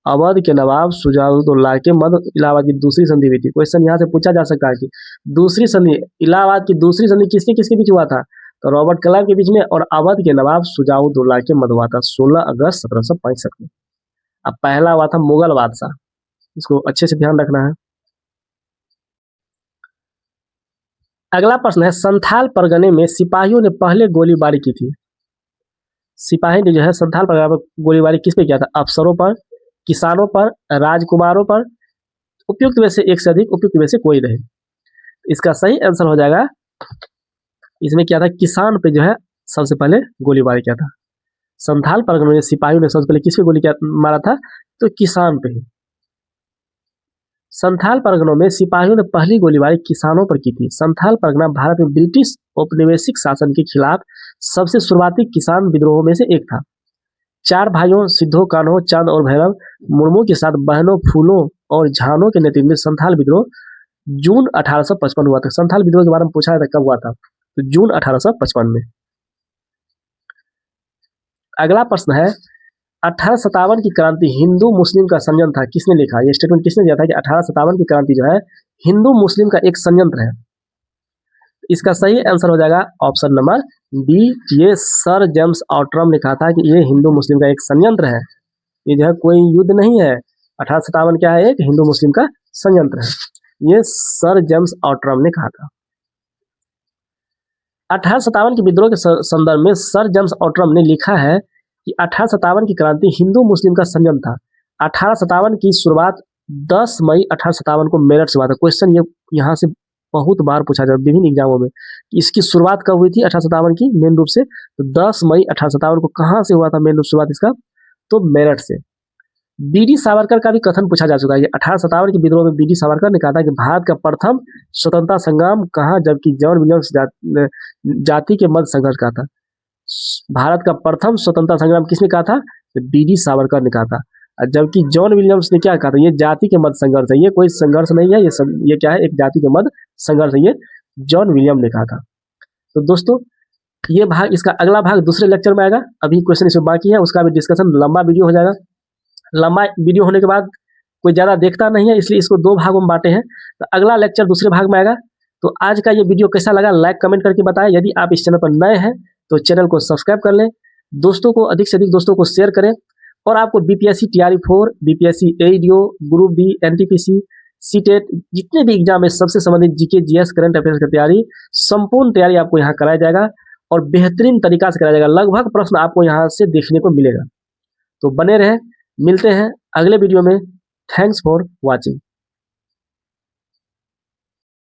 अवध के नवाब शुजाउद्दौला के मध्य इलाहाबाद की दूसरी संधि हुई थी। क्वेश्चन यहाँ से पूछा जा सकता है कि दूसरी संधि, इलाहाबाद की दूसरी संधि किसके किसके बीच हुआ था, तो रॉबर्ट क्लाइव के बीच में और अवध के नवाब शुजाउद्दौला के मध्य हुआ था 16 अगस्त 1765 में। अब पहला हुआ था मुगल बादशाह, इसको अच्छे से ध्यान रखना है। अगला प्रश्न है, संथाल परगने में सिपाहियों ने पहले गोलीबारी की थी। सिपाही ने जो है संथाल परगना पर गोलीबारी किस पे किया था, अफसरों पर, किसानों पर, राजकुमारों पर, उपयुक्त में से एक से अधिक, उपयुक्त में से कोई नहीं। इसका सही आंसर हो जाएगा, इसमें क्या था, किसान पे जो है सबसे पहले गोलीबारी किया था। संथाल परगनों में सिपाहियों ने सबसे पहले किस पे गोली मारा था, तो किसान पे ही। संथाल परगनों में सिपाहियों ने पहली गोलीबारी किसानों पर की थी। संथाल परगना भारत में ब्रिटिश औपनिवेशिक शासन के खिलाफ सबसे शुरुआती किसान विद्रोहों में से एक था। 4 भाइयों सिद्धो कान्हो, चांद और भैरव मुर्मू के साथ बहनों फूलों और झानों के नेतृत्व में संथाल विद्रोह जून 1855 हुआ था। संथाल विद्रोह के बारे में पूछा था कब हुआ था, तो जून 1855 में। अगला प्रश्न है, 1857 की क्रांति हिंदू मुस्लिम का संयंत्र था, किसने लिखा, ये स्टेटमेंट किसने दिया था कि 1857 की क्रांति जो है हिंदू मुस्लिम का एक संयंत्र है। इसका सही आंसर हो जाएगा ऑप्शन नंबर बी, ये सर जेम्स ऑट्रम ने कहा था कि ये हिंदू मुस्लिम का एक संयंत्र है, ये जो है कोई युद्ध नहीं है। 1857 क्या है, एक हिंदू मुस्लिम का संयंत्र है, ये सर जेम्स ऑट्रम ने कहा था। 1857 के विद्रोह के संदर्भ में सर जेम्स ऑट्रम ने लिखा है कि 1857 की क्रांति हिंदू मुस्लिम का संयंत्र था। 1857 की शुरुआत 10 मई 1857 को मेरठ से हुआ था। क्वेश्चन ये यहाँ से बहुत बार पूछा जाता है विभिन्न एग्जामों में कि इसकी शुरुआत कब हुई थी 1857 की, मेन रूप से तो 10 मई 1857 को कहाँ से हुआ था मेन रूप शुरुआत इसका, तो मेरठ से। बीडी सावरकर का भी कथन पूछा जा चुका है। 1857 के विद्रोह में बीडी सावरकर ने कहा था कि भारत का प्रथम स्वतंत्रता संग्राम कहाँ, जबकि जॉन विलियम्स जाति के मध्य संघर्ष का था। भारत का प्रथम स्वतंत्रता संग्राम किसने कहा था, बीडी सावरकर ने कहा था, जबकि जॉन विलियम्स ने क्या कहा था, ये जाति के मध्य संघर्ष है, ये कोई संघर्ष नहीं है, ये क्या है, एक जाति के मध्य संघर्ष है, ये जॉन विलियम ने कहा था। तो दोस्तों ये भाग, इसका अगला भाग दूसरे लेक्चर में आएगा। अभी क्वेश्चन इसमें बाकी है, उसका भी डिस्कशन लंबा वीडियो हो जाएगा। लंबा वीडियो होने के बाद कोई ज़्यादा देखता नहीं है, इसलिए इसको 2 भागों में बांटे हैं। तो अगला लेक्चर दूसरे भाग में आएगा। तो आज का ये वीडियो कैसा लगा लाइक कमेंट करके बताएं। यदि आप इस चैनल पर नए हैं तो चैनल को सब्सक्राइब कर लें, दोस्तों को अधिक से अधिक दोस्तों को शेयर करें। और आपको BPSC TRE4, BPSC AEDO, group B, NTPC, CTET जितने भी एग्जाम है सबसे संबंधित जीके GS करंट अफेयर्स की तैयारी, संपूर्ण तैयारी आपको यहाँ कराया जाएगा और बेहतरीन तरीका से कराया जाएगा। लगभग प्रश्न आपको यहाँ से देखने को मिलेगा। तो बने रहें, मिलते हैं अगले वीडियो में। Thanks for watching.